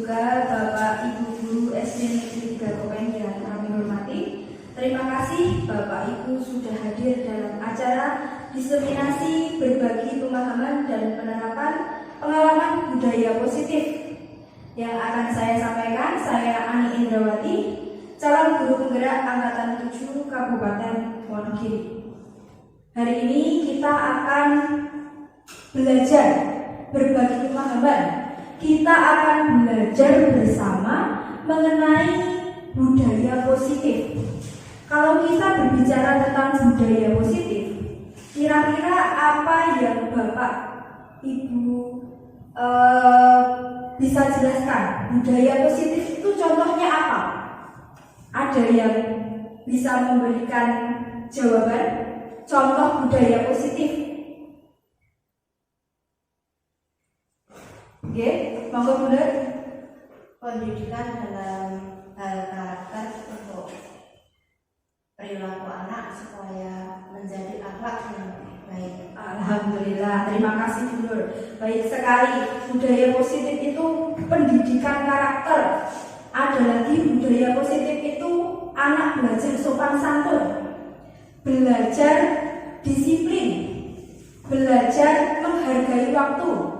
juga Bapak Ibu Guru SD Negeri 3 Kopeng yang kami hormati. Terima kasih Bapak Ibu sudah hadir dalam acara diseminasi berbagi pemahaman dan penerapan pengalaman budaya positif yang akan saya sampaikan. Saya Ani Indrawati, calon guru penggerak Angkatan 7 Kabupaten Wonogiri. Hari ini kita akan belajar berbagi pemahaman. Kita akan belajar bersama mengenai budaya positif. Kalau kita berbicara tentang budaya positif, kira-kira apa yang Bapak Ibu bisa jelaskan? Budaya positif itu contohnya apa? Ada yang bisa memberikan jawaban? Contoh budaya positif. Oke, monggo Bunda. Pendidikan dalam hal karakter untuk perilaku anak supaya menjadi akhlak yang baik. Alhamdulillah, terima kasih Bunda. Baik sekali. Budaya positif itu pendidikan karakter. Ada lagi budaya positif itu anak belajar sopan santun, belajar disiplin, belajar menghargai waktu.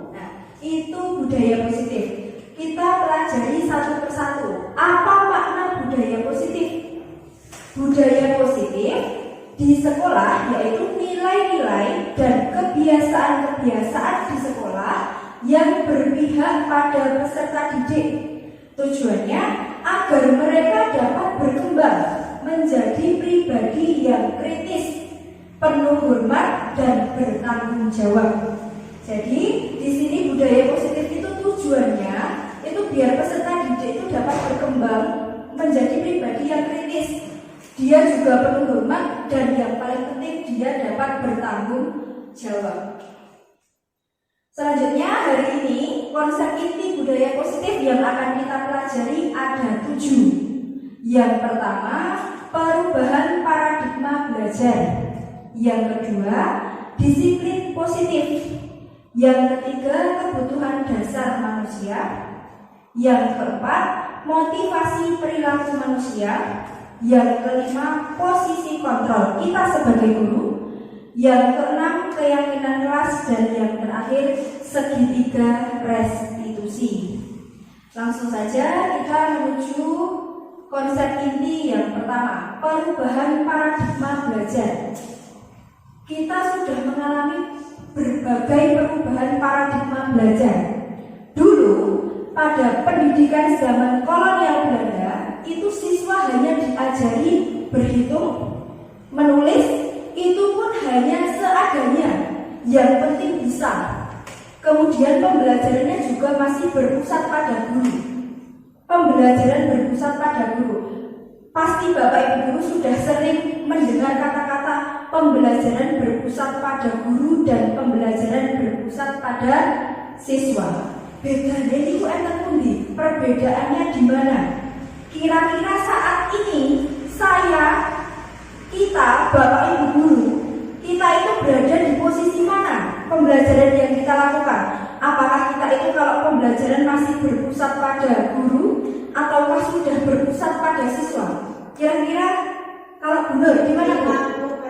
Itu budaya positif. Kita pelajari satu persatu. Apa makna budaya positif? Budaya positif di sekolah yaitu nilai-nilai dan kebiasaan-kebiasaan di sekolah yang berpihak pada peserta didik. Tujuannya agar mereka dapat berkembang menjadi pribadi yang kritis, penuh hormat dan bertanggung jawab. Jadi di sini budaya positif itu tujuannya itu biar peserta didik itu dapat berkembang menjadi pribadi yang kritis. Dia juga penuh hormat dan yang paling penting dia dapat bertanggung jawab. Selanjutnya hari ini konsep inti budaya positif yang akan kita pelajari ada 7. Yang pertama, perubahan paradigma belajar. Yang kedua, disiplin positif. Yang ketiga, kebutuhan dasar manusia. Yang keempat, motivasi perilaku manusia. Yang kelima, posisi kontrol kita sebagai guru. Yang keenam, keyakinan kelas. Dan yang terakhir, segitiga restitusi. Langsung saja kita menuju konsep inti yang pertama, perubahan paradigma belajar. Kita sudah mengalami berbagai perubahan paradigma belajar. Dulu pada pendidikan zaman kolonial Belanda itu siswa hanya diajari berhitung, menulis, itu pun hanya seadanya, yang penting bisa. Kemudian pembelajarannya juga masih berpusat pada guru. Pembelajaran berpusat pada guru. Pasti Bapak Ibu guru sudah sering mendengar kata-kata pembelajaran berpusat pada guru dan pembelajaran berpusat pada siswa. Bedanya itu enten pundi? Perbedaannya di mana? Kira-kira saat ini kita Bapak Ibu guru, kita itu berada di posisi mana? Pembelajaran yang kita lakukan. Apakah kita itu kalau pembelajaran masih berpusat pada guru ataukah sudah berpusat pada siswa? Kira-kira kalau benar gimana Bu?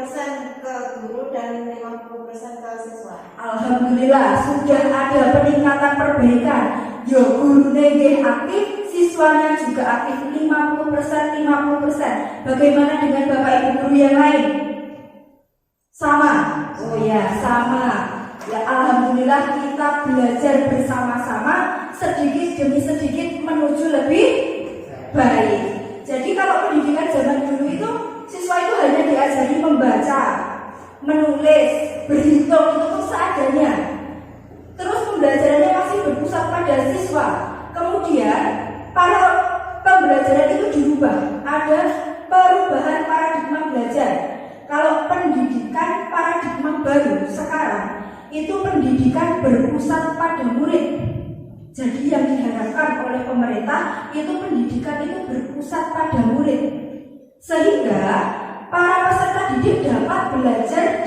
50% ke guru dan 50% ke siswa. Alhamdulillah sudah ada peningkatan perbaikan. Yo gurunya nggih aktif, siswanya juga aktif 50%. Bagaimana dengan Bapak Ibu guru yang lain? Sama? Oh ya, sama. Ya alhamdulillah kita belajar bersama-sama sedikit demi sedikit menuju lebih baik. Jadi kalau pendidikan zaman dulu itu siswa itu hanya diajari membaca, menulis, berhitung, itu pun seadanya. Terus pembelajarannya masih berpusat pada siswa. Kemudian para pembelajaran itu dirubah. Ada perubahan paradigma belajar. Kalau pendidikan paradigma baru sekarang itu pendidikan berpusat pada murid. Jadi yang diharapkan oleh pemerintah itu pendidikan itu berpusat pada murid. Sehingga para peserta didik dapat belajar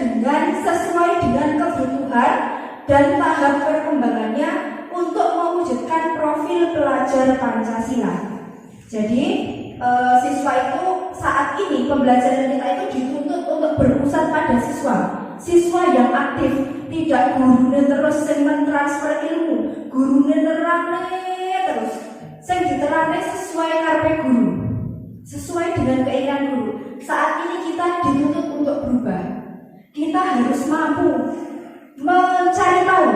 sesuai dengan kebutuhan dan tahap perkembangannya untuk mewujudkan profil profil pelajar Pancasila. Jadi siswa itu saat ini pembelajaran kita itu dituntut untuk berpusat pada siswa yang aktif, tidak gurunya terus yang mentransfer ilmu, gurunya nerane terus, yang diterane sesuai karepe guru, sesuai dengan keinginan guru. Saat ini kita dituntut untuk berubah. Kita harus mampu mencari tahu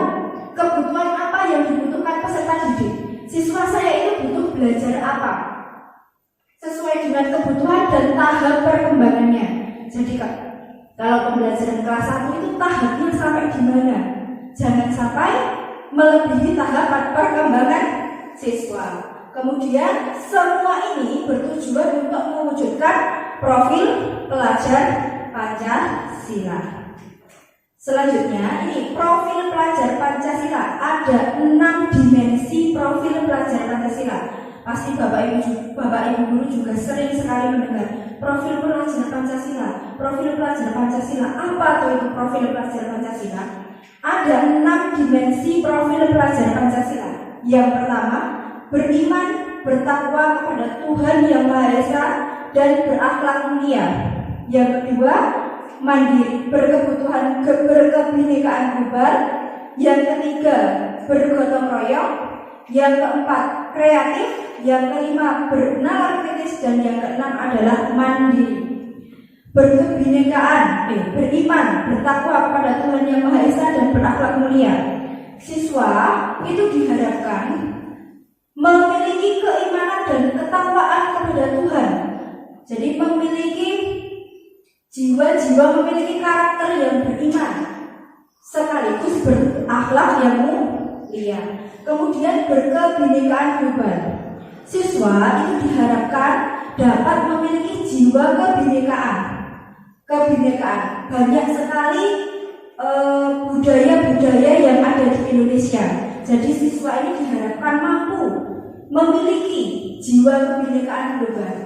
kebutuhan apa yang dibutuhkan peserta didik. Siswa saya itu butuh belajar apa, sesuai dengan kebutuhan dan tahap perkembangannya. Jadi kalau pembelajaran kelas 1 itu tahapnya sampai di mana? Jangan sampai melebihi tahap perkembangan siswa. Kemudian semua ini bertujuan untuk mewujudkan profil pelajar Pancasila. Selanjutnya ini profil pelajar Pancasila. Ada 6 dimensi profil pelajar Pancasila. Pasti Bapak Ibu guru juga sering sekali mendengar profil pelajar Pancasila. Profil pelajar Pancasila, apa tuh itu profil pelajar Pancasila? Ada 6 dimensi profil pelajar Pancasila. Yang pertama, beriman, bertakwa kepada Tuhan Yang Maha Esa dan berakhlak mulia. Yang kedua, mandiri, berkebinekaan global. Yang ketiga, bergotong royong. Yang keempat, kreatif. Yang kelima, bernalar kritis. Dan yang keenam adalah mandiri. Berkebinekaan, beriman, bertakwa kepada Tuhan Yang Maha Esa dan berakhlak mulia. Siswa itu diharapkan memiliki keimanan dan ketakwaan kepada Tuhan. Jadi memiliki jiwa-jiwa, memiliki karakter yang beriman sekaligus berakhlak yang mulia. Kemudian berkebinekaan global. Siswa itu diharapkan dapat memiliki jiwa kebinekaan. Banyak sekali budaya-budaya yang ada di Indonesia. Jadi siswa ini diharapkan mampu memiliki jiwa kebinekaan global.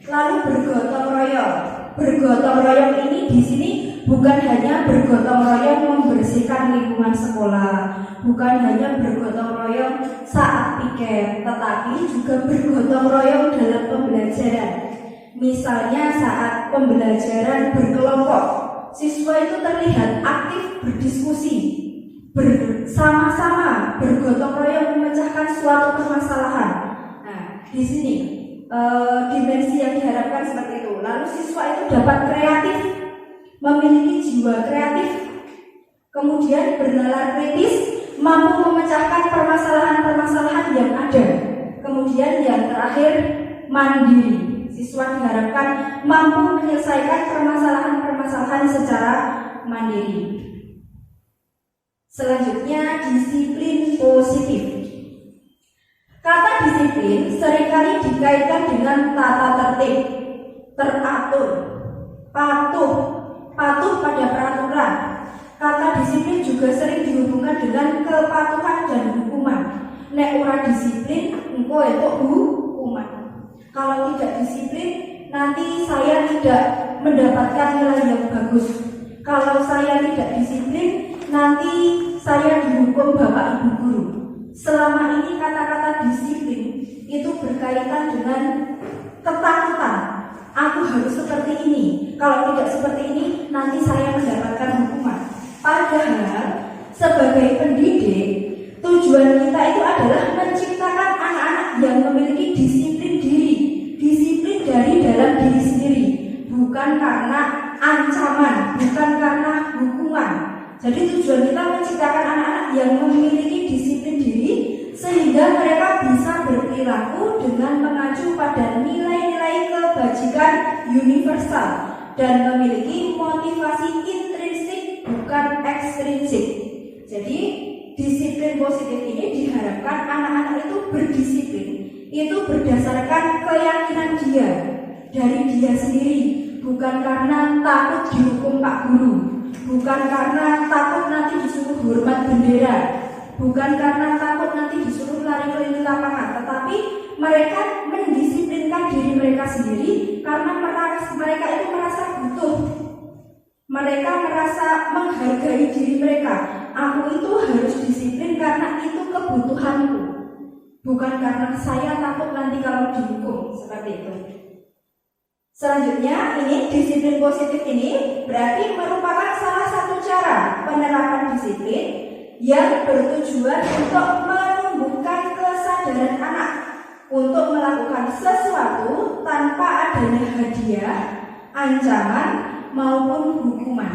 Lalu bergotong royong. Bergotong royong ini di sini bukan hanya bergotong royong membersihkan lingkungan sekolah, bukan hanya bergotong royong saat piket, tetapi juga bergotong royong dalam pembelajaran. Misalnya saat pembelajaran berkelompok, siswa itu terlihat aktif berdiskusi, bersama-sama bergotong royong memecahkan suatu permasalahan. Nah, di sini dimensi yang diharapkan seperti itu. Lalu siswa itu dapat kreatif, memiliki jiwa kreatif, kemudian bernalar kritis, mampu memecahkan permasalahan-permasalahan yang ada. Kemudian yang terakhir, mandiri. Siswa diharapkan mampu menyelesaikan permasalahan-permasalahan secara mandiri. Selanjutnya, disiplin positif. Kata disiplin seringkali dikaitkan dengan tata tertib, teratur, patuh pada peraturan. Kata disiplin juga sering dihubungkan dengan kepatuhan dan hukuman. Nek ora disiplin, engko itu hukuman. Kalau tidak disiplin, nanti saya tidak mendapatkan nilai yang bagus. Kalau saya tidak disiplin, nanti saya dihukum Bapak Ibu guru. Selama ini kata-kata disiplin itu berkaitan dengan ketakutan. Aku harus seperti ini. Kalau tidak seperti ini, nanti saya mendapatkan hukuman. Padahal sebagai pendidik, tujuan kita itu adalah menciptakan anak-anak yang memiliki disiplin diri, disiplin dari dalam diri sendiri, bukan karena ancaman, bukan karena hukuman. Jadi tujuan kita menciptakan anak-anak yang memiliki disiplin diri sehingga mereka bisa berperilaku dengan mengacu pada nilai-nilai kebajikan universal dan memiliki motivasi intrinsik bukan ekstrinsik. Jadi disiplin positif ini diharapkan anak-anak itu berdisiplin. Itu berdasarkan keyakinan dia dari dia sendiri, bukan karena takut dihukum Pak Guru, bukan karena takut nanti disuruh hormat bendera, bukan karena takut nanti disuruh lari keliling lapangan, tetapi mereka mendisiplinkan diri mereka sendiri karena mereka itu merasa butuh. Mereka merasa menghargai diri mereka. Aku itu harus disiplin karena itu kebutuhanku. bukan karena saya takut nanti kalau dihukum, seperti itu. Selanjutnya, ini disiplin positif ini berarti merupakan salah satu cara penerapan disiplin yang bertujuan untuk menumbuhkan kesadaran anak untuk melakukan sesuatu tanpa adanya hadiah, ancaman, maupun hukuman.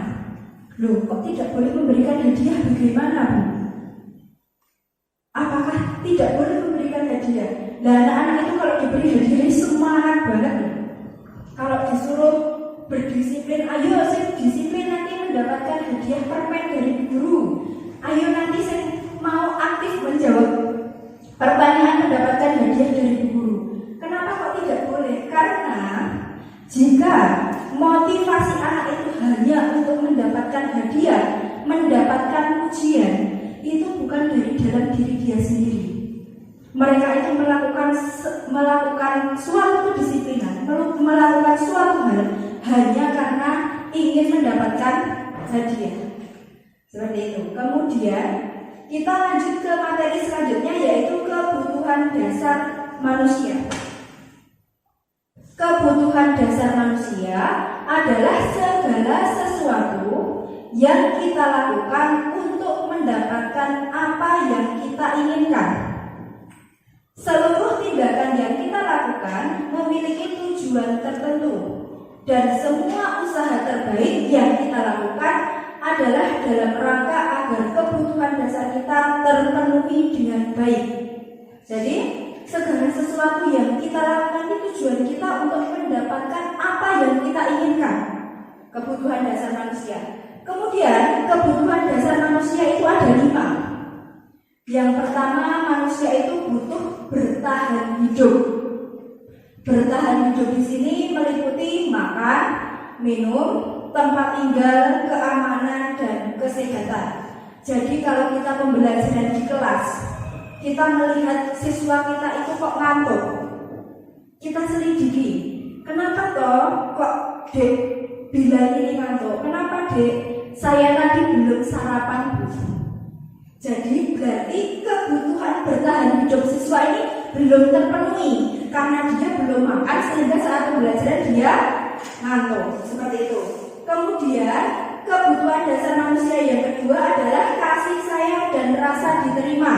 Loh, kok tidak boleh memberikan hadiah? Bagaimana, Bu? Apakah tidak boleh memberikan hadiah? Nah, anak-anak itu kalau diberi hadiah semangat banget. Kalau disuruh berdisiplin, ayo saya disiplin nanti mendapatkan hadiah permen dari guru. Ayo nanti saya mau aktif menjawab pertanyaan mendapatkan hadiah dari guru. Kenapa kok tidak boleh? Karena jika motivasi anak itu hanya untuk mendapatkan hadiah, mendapatkan pujian, itu bukan dari dalam diri dia sendiri. Mereka itu melakukan suatu kedisiplinan, melakukan suatu hal hanya karena ingin mendapatkan hadiah. Seperti itu. Kemudian kita lanjut ke materi selanjutnya, yaitu kebutuhan dasar manusia. Kebutuhan dasar manusia adalah segala sesuatu yang kita lakukan untuk mendapatkan apa yang kita inginkan. Seluruh tindakan yang kita lakukan memiliki tujuan tertentu, dan semua usaha terbaik yang kita lakukan adalah dalam rangka agar kebutuhan dasar kita terpenuhi dengan baik. Jadi, segala sesuatu yang kita lakukan itu tujuan kita untuk mendapatkan apa yang kita inginkan. Kebutuhan dasar manusia. Kemudian, kebutuhan dasar manusia itu ada 5. Yang pertama, manusia itu butuh bertahan hidup. Bertahan hidup di sini meliputi makan, minum, tempat tinggal, keamanan, dan kesehatan. Jadi kalau kita pembelajaran di kelas, kita melihat siswa kita itu kok ngantuk, kita selidiki, kenapa toh kok Dek bilang ini ngantuk? Kenapa Dek? Saya tadi belum sarapan, Bu. Jadi berarti kebutuhan bertahan hidup siswa ini belum terpenuhi karena dia belum makan, sehingga saat pembelajaran dia ngantuk. Seperti itu. Kemudian kebutuhan dasar manusia yang kedua adalah kasih sayang dan rasa diterima.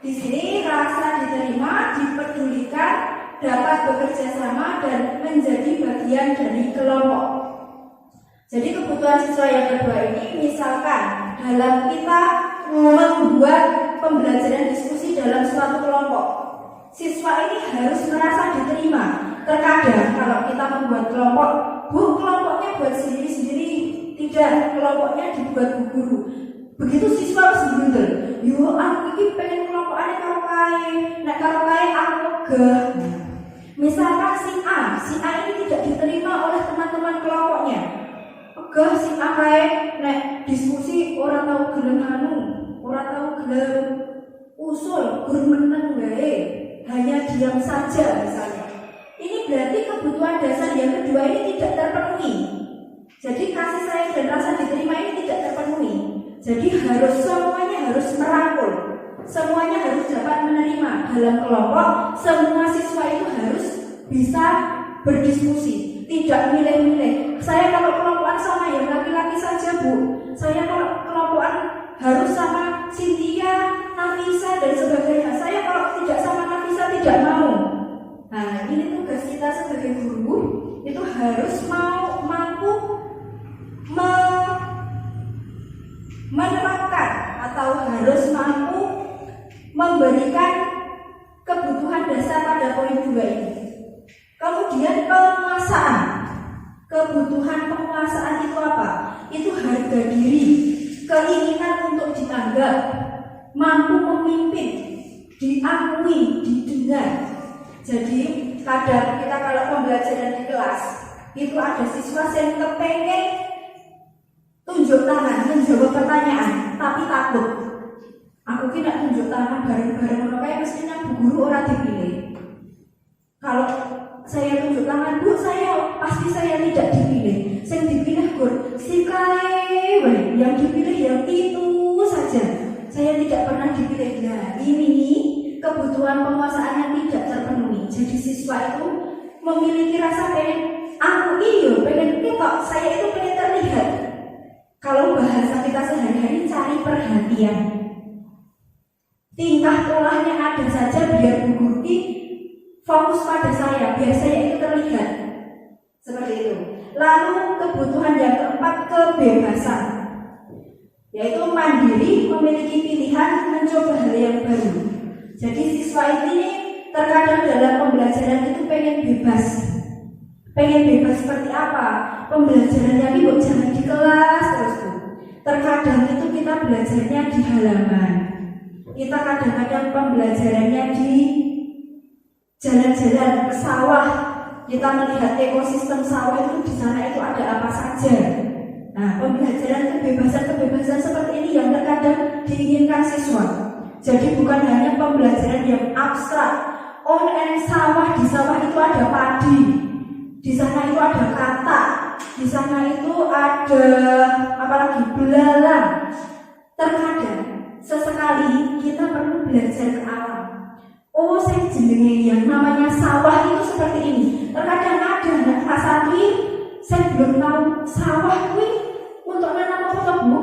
Di sini rasa diterima, dipedulikan, dapat bekerja sama dan menjadi bagian dari kelompok. Jadi kebutuhan siswa yang kedua ini, misalkan dalam kita membuat pembelajaran diskusi dalam suatu kelompok, siswa ini harus merasa diterima. Terkadang kalau kita membuat kelompok, Bu, kelompoknya buat sendiri-sendiri, tidak, kelompoknya dibuat bu guru. Begitu siswa harus bundel, yo aku ini pengen kelompokannya karo kae, nek karo kae aku megah. Misalkan si A ini tidak diterima oleh teman-teman kelompoknya. Megah si A kae, nek diskusi orang tahu gelem anu, orang tahu gelem usul, guru meneng wae, hanya diam saja misalnya. Ini berarti kebutuhan dasar yang kedua ini tidak terpenuhi. Jadi kasih sayang dan rasa diterima ini tidak terpenuhi. Jadi semuanya harus merangkul, semuanya harus dapat menerima. Dalam kelompok, semua siswa itu harus bisa berdiskusi, tidak milih-milih. Saya kalau kelompokan sama yang laki-laki saja, Bu. Saya kalau kelompokan harus sama Cynthia, Nafisa dan sebagainya. Saya kalau tidak sama Nafisa tidak mau. Nah, ini tugas kita sebagai guru, itu harus mampu menerapkan atau harus mampu memberikan kebutuhan dasar pada poin 2 ini. Kemudian penguasaan. Kebutuhan penguasaan itu apa? Itu harga diri, keinginan untuk dianggap, mampu memimpin, diakui, didengar. Jadi kadang kita kalau pembelajaran di kelas itu ada siswa yang kepengen tunjuk tangan menjawab pertanyaan tapi takut. Aku kira tunjuk tangan bareng-bareng kayak mestinya bu guru orang dipilih. Kalau saya tunjuk tangan, Bu, pasti saya tidak dipilih. Yang dipilih gur si kae, yang dipilih yang itu saja. Saya tidak pernah dipilih. Nah, ini kebutuhan kebutuhan penguasaan yang tidak terpenuhi. Jadi siswa itu memiliki rasa pengen, aku pengen ketok, saya itu pengen terlihat. Kalau bahasa kita sehari-hari cari perhatian, tingkah polanya ada saja biar bu guru ini fokus pada saya, biar saya itu terlihat. Seperti itu. Lalu kebutuhan yang keempat, kebebasan, yaitu mandiri, memiliki pilihan, mencoba hal yang baru. Jadi siswa ini terkadang dalam pembelajaran itu pengen bebas. Pengen bebas seperti apa? Pembelajarannya ini jangan di kelas terus. Terkadang itu kita belajarnya di halaman. Kita kadang-kadang pembelajarannya di jalan-jalan ke sawah. Kita melihat ekosistem sawah itu di sana itu ada apa saja. Nah, pembelajaran kebebasan seperti ini yang terkadang diinginkan siswa. Jadi bukan hanya pembelajaran yang abstrak. Sawah, di sawah itu ada padi, di sana itu ada katak, di sana itu ada apalagi belalang. Terkadang sesekali kita perlu belajar ke alam. Saya jenenge yang namanya sawah itu seperti ini. Terkadang ada anak kelas 1 saya belum tahu sawah kuwi untuk nanam apa Bu?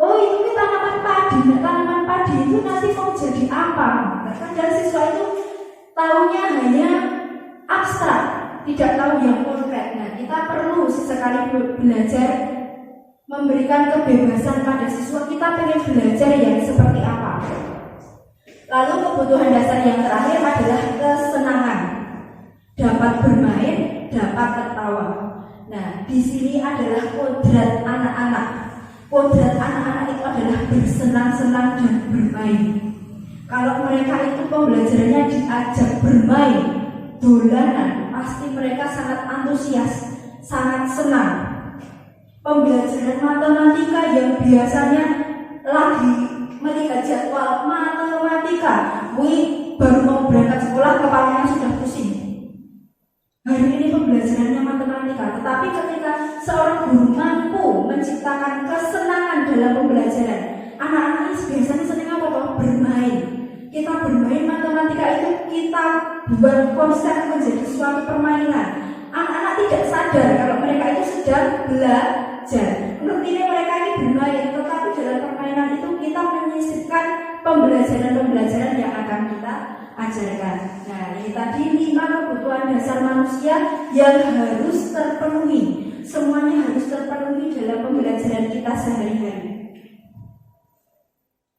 Itu tanaman padi. Nah, tanaman padi itu nanti mau jadi apa? Terkadang siswa itu tahunya hanya abstrak, tidak tahu yang konkret. Nah, kita perlu sesekali belajar, memberikan kebebasan pada siswa. Kita pengen belajar yang seperti apa. Lalu kebutuhan dasar yang terakhir adalah kesenangan, dapat bermain, dapat tertawa. Nah, di sini adalah kodrat anak-anak. Kodrat anak-anak itu adalah bersenang-senang dan bermain. Kalau mereka itu pembelajarannya diajak bermain, dolanan, pasti mereka sangat antusias, sangat senang. Pembelajaran matematika yang biasanya lagi melihat jadwal matematika, baru mau berangkat sekolah kepalanya sudah pusing. Hari ini pembelajarannya matematika, tetapi ketika seorang guru mampu menciptakan kesenangan dalam pembelajaran, anak-anak ini biasanya senang apa? Bermain. Kita bermain matematika itu kita buat konsep menjadi suatu permainan. Anak-anak tidak sadar kalau mereka itu sedang belajar. Menurut ini mereka ini bermain, tetapi dalam permainan itu kita menyisipkan pembelajaran-pembelajaran yang akan kita ajarkan. Nah, ini tadi 5 kebutuhan dasar manusia yang harus terpenuhi. Semuanya harus terpenuhi dalam pembelajaran kita sehari-hari.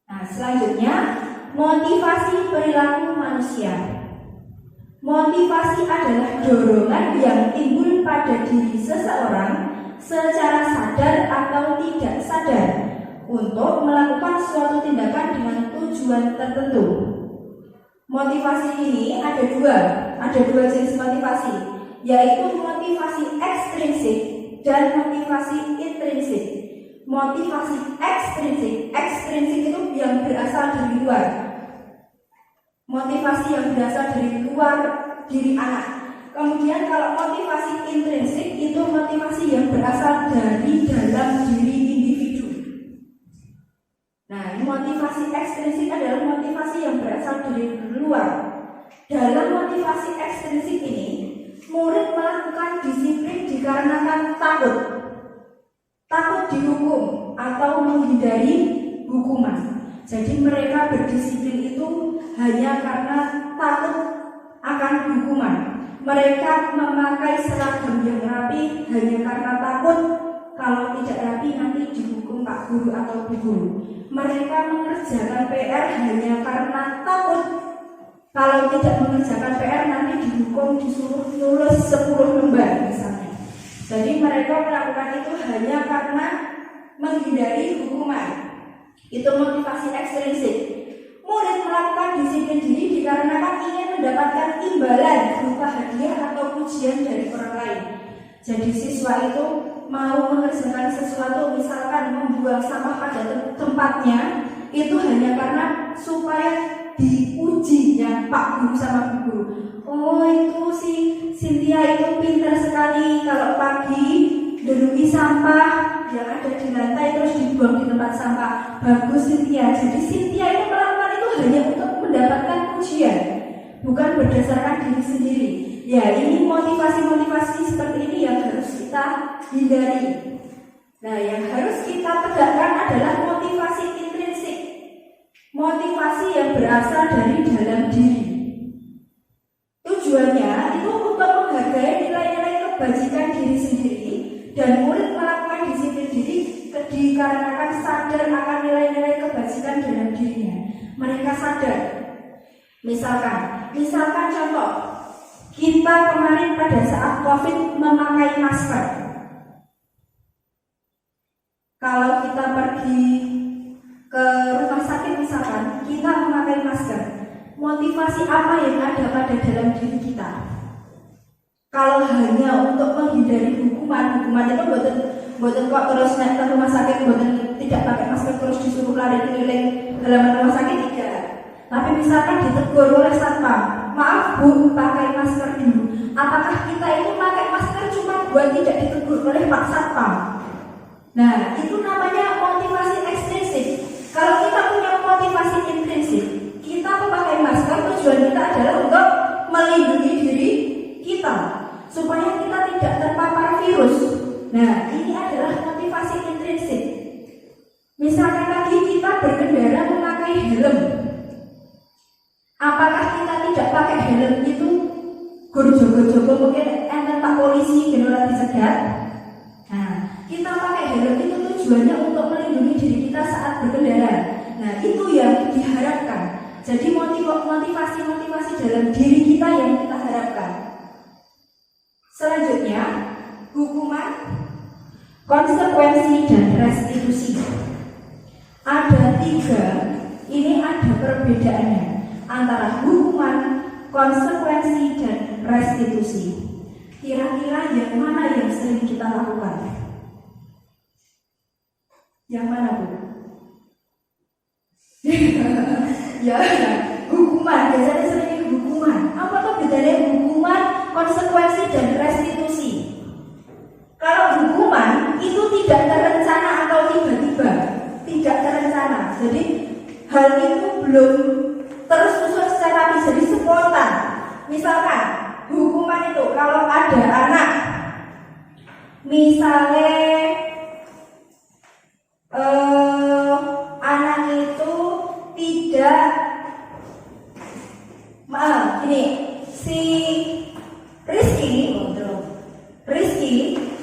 Nah, selanjutnya motivasi perilaku manusia. Motivasi adalah dorongan yang timbul pada diri seseorang secara sadar atau tidak sadar untuk melakukan suatu tindakan dengan tujuan tertentu. Motivasi ini ada dua jenis motivasi, yaitu motivasi ekstrinsik dan motivasi intrinsik. Motivasi ekstrinsik itu yang berasal dari luar. Motivasi yang berasal dari luar diri anak. Kemudian kalau motivasi intrinsik itu motivasi yang berasal dari dalam diri individu. Nah, motivasi ekstrinsik adalah motivasi yang berasal dari luar. Dalam motivasi ekstrinsik ini, murid melakukan disiplin dikarenakan takut dihukum atau menghindari hukuman. Jadi mereka berdisiplin itu hanya karena takut akan hukuman. Mereka memakai seragam yang rapi hanya karena takut kalau tidak rapi nanti dihukum Pak Guru atau Bu Guru. Mereka mengerjakan PR hanya karena takut kalau tidak mengerjakan PR nanti dihukum, disuruh nulis 10 lembar misalnya. Jadi mereka melakukan itu hanya karena menghindari hukuman. Itu motivasi ekstrinsik. Murid melakukan disiplin diri dikarenakan ingin mendapatkan imbalan berupa hadiah atau pujian dari orang lain. Jadi siswa itu mau mengerjakan sesuatu, misalkan membuang sampah pada tempatnya, itu hanya karena supaya diuji ya Pak Guru sama Bu Guru. Itu si Cynthia itu pintar sekali kalau pagi derungi sampah yang ada di lantai terus dibuang di tempat sampah. Bagus Cynthia. Jadi Cynthia itu melakukan itu hanya untuk mendapatkan pujian. bukan berdasarkan diri sendiri. Ya, ini motivasi-motivasi seperti ini yang harus kita hindari. Nah, yang harus kita tegakkan adalah motivasi intrinsik, motivasi yang berasal dari dalam diri. Tujuannya itu untuk menghargai nilai-nilai kebajikan diri sendiri, dan murid melakukan disiplin diri dikarenakan sadar akan nilai-nilai kebajikan dalam dirinya. Mereka sadar. Misalkan contoh, kita kemarin pada saat COVID memakai masker. Kalau kita pergi ke rumah sakit misalkan, kita memakai masker. Motivasi apa yang ada pada dalam diri kita? Kalau hanya untuk menghindari hukuman itu buatan kok terus naik ke rumah sakit, buatan tidak pakai masker terus disuruh lari keliling halaman rumah sakit, tidak. Tapi misalkan ditegur oleh satpam, maaf Bu, pakai masker dulu. Apakah kita itu pakai masker cuma buat tidak ditegur oleh Pak Satpam? Nah, itu namanya motivasi ekstrinsik. Kalau kita punya motivasi intrinsik, kita memakai masker, tujuan kita adalah untuk melindungi diri kita supaya kita tidak terpapar virus. Nah, ini adalah motivasi intrinsik. Misalkan lagi kita berkendara memakai helm. Apakah kita tidak pakai helm itu gur jogo-jogo mungkin enten Pak Polisi genora dicegat? Nah, kita pakai helm itu tujuannya untuk melindungi diri kita saat berkendara. Nah, itu yang diharapkan. Jadi motivasi dalam diri kita yang kita harapkan. Selanjutnya, hukuman, konsekuensi, dan restitusi. Ada 3, ini ada perbedaannya antara hukuman, konsekuensi, dan restitusi. Kira-kira yang mana yang sering kita lakukan? Yang mana, Bu? Ya, hukuman. Biasanya sering hukuman. Apa tuh bedanya hukuman, konsekuensi, dan restitusi? Kalau hukuman itu tidak terencana atau tiba-tiba, tidak terencana. Jadi hal itu belum tersusun secara rapi, jadi spontan. Misalkan hukuman itu kalau ada anak, misalnya anak itu tidak, maaf, ini si Rizky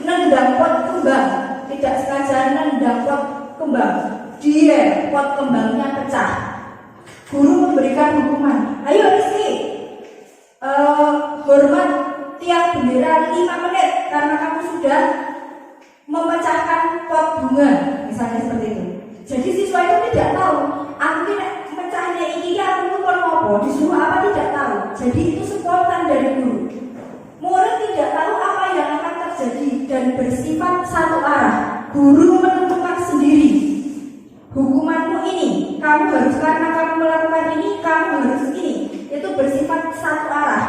nendang pot kembang, tidak sengaja nendang pot kembang, dia pot kembangnya pecah. Guru memberikan hukuman, ayo Rizky, hormat tiang bendera 5 menit karena kamu sudah memecahkan pot bunga, misalnya seperti itu. Jadi siswa itu tidak tahu, aku mecahnya ini aku pun ngopo, disuruh apa tidak tahu. Jadi itu spontan dari guru. Murid tidak tahu apa yang akan terjadi dan bersifat satu arah. Guru menentukan sendiri. Hukumanmu ini, kamu harus, karena kamu melakukan ini, kamu harus ini. Itu bersifat satu arah.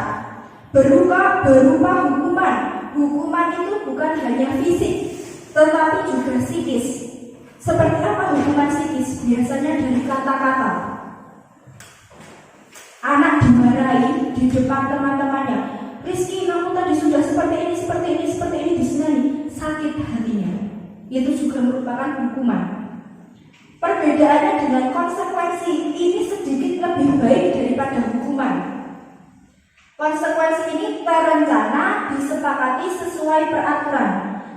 Berupa hukuman. Hukuman itu bukan hanya fisik, tetapi juga psikis. Seperti apa hukuman psikis? Biasanya dari kata-kata. Anak dimarahi di depan teman-temannya. Rizky, kamu tadi sudah seperti ini disini, sakit hatinya. Itu juga merupakan hukuman. Perbedaannya dengan konsekuensi, ini sedikit lebih baik daripada hukuman. Konsekuensi ini terencana, disepakati sesuai peraturan.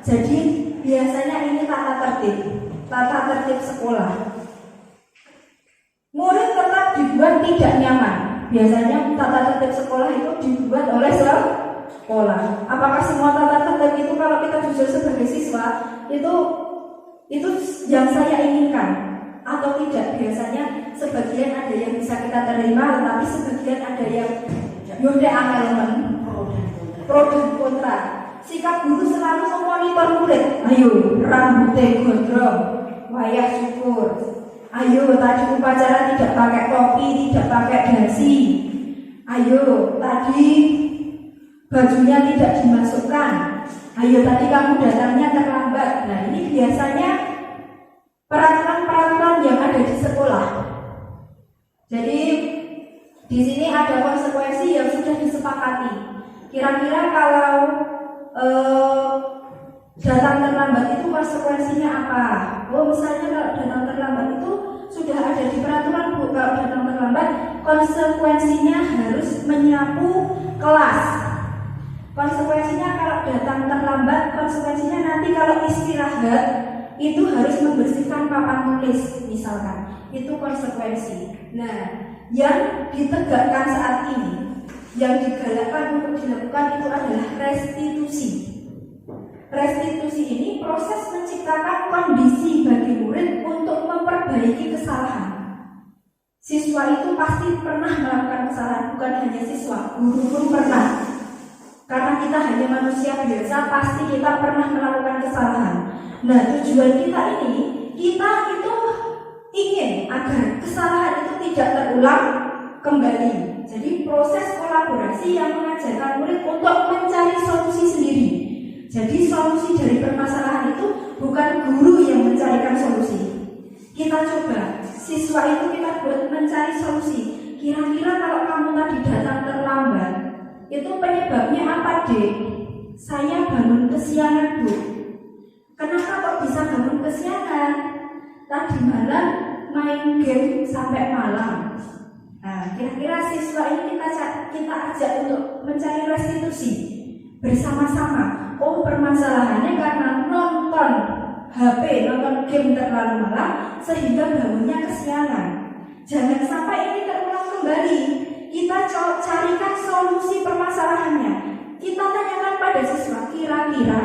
Jadi biasanya ini tata tertib sekolah. Murid tetap dibuat tidak nyaman. Biasanya tata tertib sekolah itu dibuat oleh sekolah. Apakah semua tata tertib itu kalau kita jujur sebagai siswa itu yang saya inginkan atau tidak? Biasanya sebagian ada yang bisa kita terima, tetapi sebagian ada yang yaudah angel pro dan kontra. Sikap guru selalu memonitor murid. Ayo, rambutnya gondrong, wayah syukur. Ayo, tadi upacara tidak pakai topi, tidak pakai dasi. Ayo, tadi bajunya tidak dimasukkan. Ayo, tadi kamu datangnya terlambat. Nah, ini biasanya peraturan-peraturan yang ada di sekolah. Jadi Di sini ada konsekuensi yang sudah disepakati. Kira-kira kalau datang terlambat itu konsekuensinya apa? Oh, misalnya kalau datang terlambat itu sudah ada di peraturan Bu, kalau datang terlambat konsekuensinya harus menyapu kelas. Konsekuensinya kalau datang terlambat, konsekuensinya nanti kalau istirahat itu harus membersihkan papan tulis misalkan. Itu konsekuensi. Nah, yang ditegakkan saat ini, yang digalakkan untuk dilakukan itu adalah restitusi. Restitusi ini proses menciptakan kondisi bagi murid untuk memperbaiki kesalahan. Siswa itu pasti pernah melakukan kesalahan, bukan hanya siswa, guru pun pernah. Karena kita hanya manusia biasa, pasti kita pernah melakukan kesalahan. Nah, tujuan kita ini, kita itu ingin agar kesalahan itu tidak terulang kembali. Jadi proses kolaborasi yang mengajarkan murid untuk mencari solusi sendiri. Jadi solusi dari permasalahan itu bukan guru yang mencarikan solusi. Kita coba, siswa itu kita buat mencari solusi. Kira-kira kalau kamu tadi datang terlambat, itu penyebabnya apa, Dek? Saya bangun kesiangan, Bu. Kenapa kok bisa bangun kesiangan? Tadi malam main game sampai malam. Nah, kira-kira siswa ini kita ajak untuk mencari restitusi bersama-sama. Oh, permasalahannya karena nonton HP, nonton game terlalu malam sehingga bangunnya kesiangan. Jangan sampai ini terulang kembali. Kita carikan solusi permasalahannya. Kita tanyakan pada siswa, kira-kira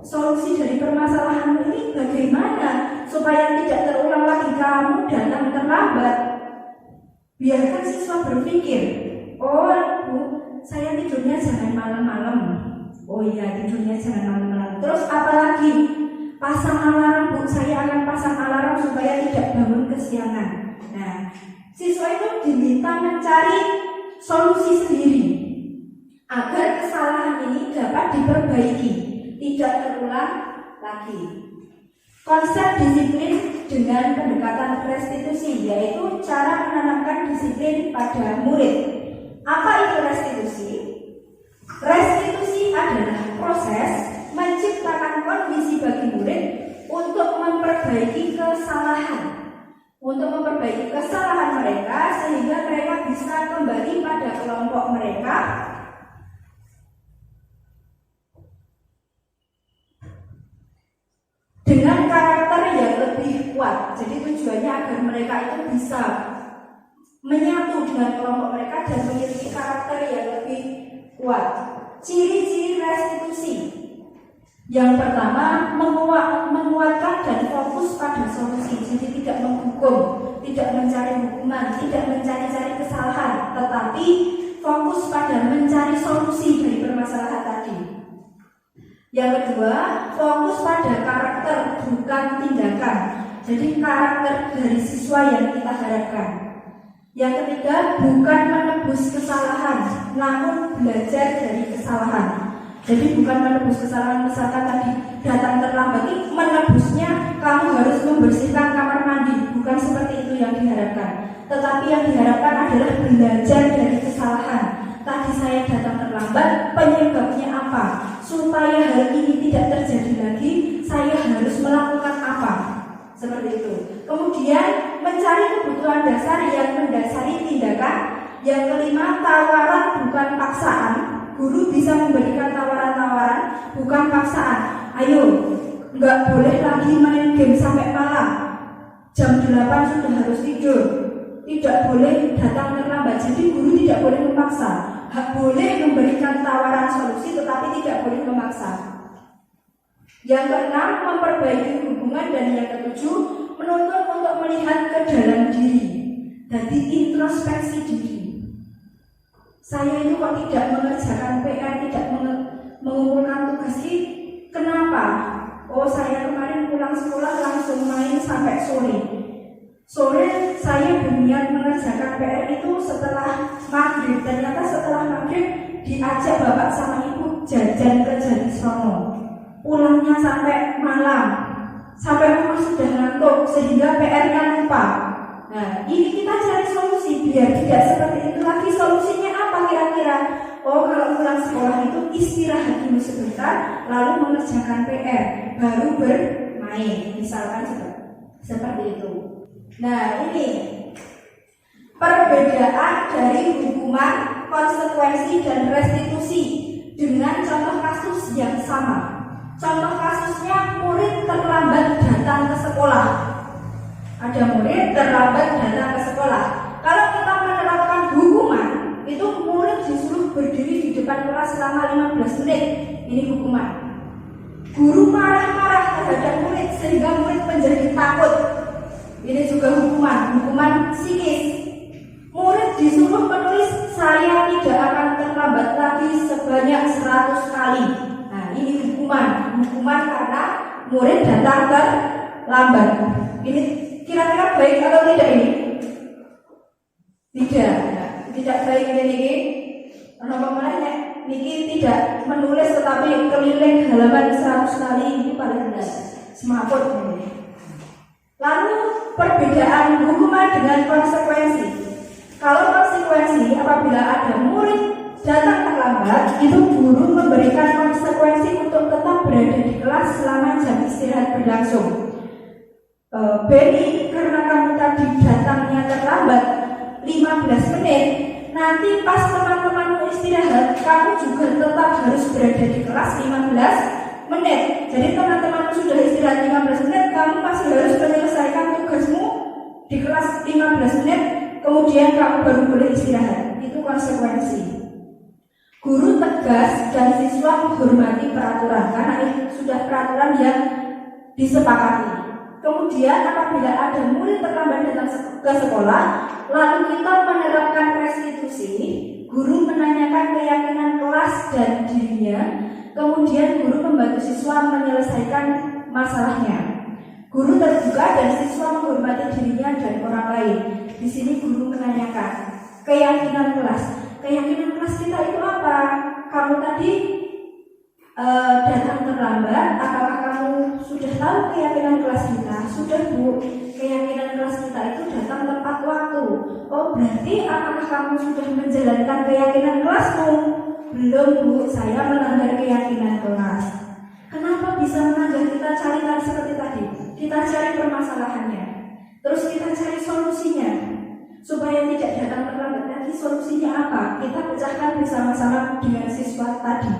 solusi dari permasalahan ini bagaimana supaya tidak terulang lagi kamu datang terlambat. Biarkan siswa berpikir, oh Bu, saya tidurnya jangan malam-malam. Oh iya, tidurnya jangan malam-malam. Terus apalagi? Pasang alarm, Bu, saya akan pasang alarm supaya tidak bangun kesiangan. Nah, siswa itu diminta mencari solusi sendiri agar kesalahan ini dapat diperbaiki, tidak terulang lagi. Konsep disiplin dengan pendekatan restitusi, yaitu cara menanamkan disiplin pada murid. Apa itu restitusi? Restitusi adalah proses menciptakan kondisi bagi murid untuk memperbaiki kesalahan. Untuk memperbaiki kesalahan mereka sehingga mereka bisa kembali pada kelompok mereka dengan karakter yang lebih kuat. Jadi tujuannya agar mereka itu bisa menyatu dengan kelompok mereka dan memiliki karakter yang lebih kuat. Ciri-ciri restitusi. Yang pertama, menguatkan dan fokus pada solusi. Jadi tidak menghukum, tidak mencari hukuman, tidak mencari-cari kesalahan, tetapi fokus pada mencari solusi dari permasalahan tadi. Yang kedua, fokus pada karakter bukan tindakan. Jadi karakter dari siswa yang kita harapkan. Yang ketiga, bukan menebus kesalahan, namun belajar dari kesalahan. Jadi bukan menebus kesalahan, misalkan tadi datang terlambat, ini menebusnya kamu harus membersihkan kamar mandi. Bukan seperti itu yang diharapkan. Tetapi yang diharapkan adalah belajar dari kesalahan. Tadi saya datang terlambat, penyebabnya apa? Supaya hal ini tidak terjadi lagi, saya harus melakukan apa? Seperti itu. Kemudian mencari kebutuhan dasar yang mendasari tindakan. Yang kelima, tawaran bukan paksaan. Guru bisa memberikan tawaran-tawaran bukan paksaan. Ayo, nggak boleh lagi main game sampai malam. Jam 8 sudah harus tidur. Tidak boleh datang terlambat. Jadi guru tidak boleh memaksa. Boleh memberikan tawaran solusi tetapi tidak boleh memaksa. Yang keenam, memperbaiki hubungan. Dan yang ketujuh, menuntut untuk melihat ke dalam diri. Jadi introspeksi diri. Saya itu kok tidak mengerjakan PR, tidak mengumpulkan tugas ini, kenapa? Oh, saya kemarin pulang sekolah langsung main sampai sore. Sore saya berniat mengerjakan PR itu setelah maghrib. Ternyata setelah maghrib diajak bapak sama ibu jajan ke Jatisono. Pulangnya sampai malam, sampai rumah sudah ngantuk sehingga PR-nya lupa. Nah, ini kita cari solusi biar tidak seperti itu lagi. Solusinya apa kira-kira? Oh, kalau pulang sekolah itu istirahat dulu sebentar, lalu mengerjakan PR, baru bermain. Misalkan seperti itu. Nah, ini perbedaan dari hukuman, konsekuensi, dan restitusi dengan contoh kasus yang sama. Contoh kasusnya murid terlambat datang ke sekolah. Ada murid terlambat datang ke sekolah. Kalau kita menerapkan hukuman, itu murid disuruh berdiri di depan kelas selama 15 menit. Ini hukuman. Guru marah-marah terhadap murid sehingga murid menjadi takut. Ini juga hukuman psikis. Murid disuruh menulis saya tidak akan terlambat lagi sebanyak 100 kali. Nah, ini hukuman karena murid datang terlambat. Ini kira-kira baik atau tidak ini? Tidak baik ini. Kenapa mulanya? Niki tidak menulis tetapi keliling halaman 100 kali ini paling benar. Semaput ini. Lalu perbedaan hukuman dengan konsekuensi. Kalau konsekuensi apabila ada murid datang terlambat, itu guru memberikan konsekuensi untuk tetap berada di kelas selama jam istirahat berlangsung. Benny, karena kamu tadi datangnya terlambat 15 menit, nanti pas teman-temanmu istirahat, kamu juga tetap harus berada di kelas 15 menit. Jadi teman-temanmu sudah istirahat 15 menit, kamu masih harus menyelesaikan tugasmu di kelas 15 menit, kemudian kamu baru boleh istirahat. Itu konsekuensi. Guru tegas dan siswa menghormati peraturan karena itu sudah peraturan yang disepakati. Kemudian apabila ada murid terlambat datang ke sekolah, lalu kita menerapkan restitusi, guru menanyakan keyakinan kelas dan dirinya, kemudian guru membantu siswa menyelesaikan masalahnya. Guru terbuka dan siswa menghormati dirinya dan orang lain. Di sini guru menanyakan keyakinan kelas. Keyakinan kelas kita itu apa? Kamu tadi datang terlambat, apakah kamu sudah tahu keyakinan kelas kita? Sudah, Bu. Keyakinan kelas kita itu datang tepat waktu. Oh, berarti apakah kamu sudah menjalankan keyakinan kelasmu? Belum, Bu. Saya melanggar keyakinan kelas. Kenapa bisa melanggar? Kita cari seperti tadi. Kita cari permasalahannya. Terus kita cari solusinya. Supaya tidak datang terlambat lagi, solusinya apa? Kita pecahkan bersama-sama dengan siswa tadi.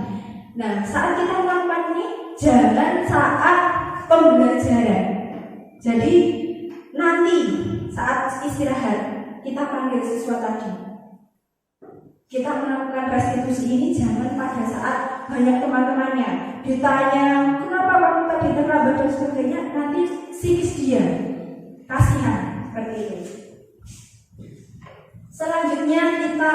Nah, saat kita melakukan ini, jangan saat pembelajaran. Jadi, nanti saat istirahat, kita panggil siswa tadi. Kita melakukan restitusi ini jangan pada saat banyak teman-temannya. Ditanya, kenapa kamu tadi terlambat dan sebagainya, nanti psikis dia. Kasihan, seperti itu. Selanjutnya kita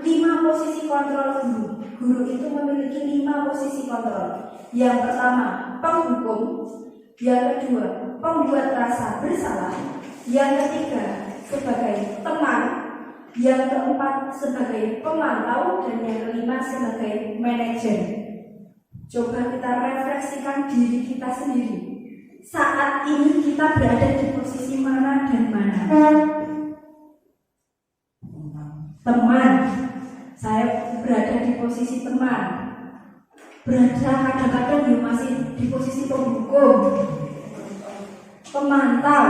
5 posisi kontrol guru. Guru itu memiliki 5 posisi kontrol. Yang pertama, penghukum. Yang kedua, pembuat rasa bersalah. Yang ketiga, sebagai teman. Yang keempat, sebagai pemantau. Dan yang kelima, sebagai manajer. Coba kita refleksikan diri kita sendiri. Saat ini kita berada di posisi mana dan mana? Teman. Saya berada di posisi teman. Berada kadang-kadang dia masih di posisi penghukum, pemantau.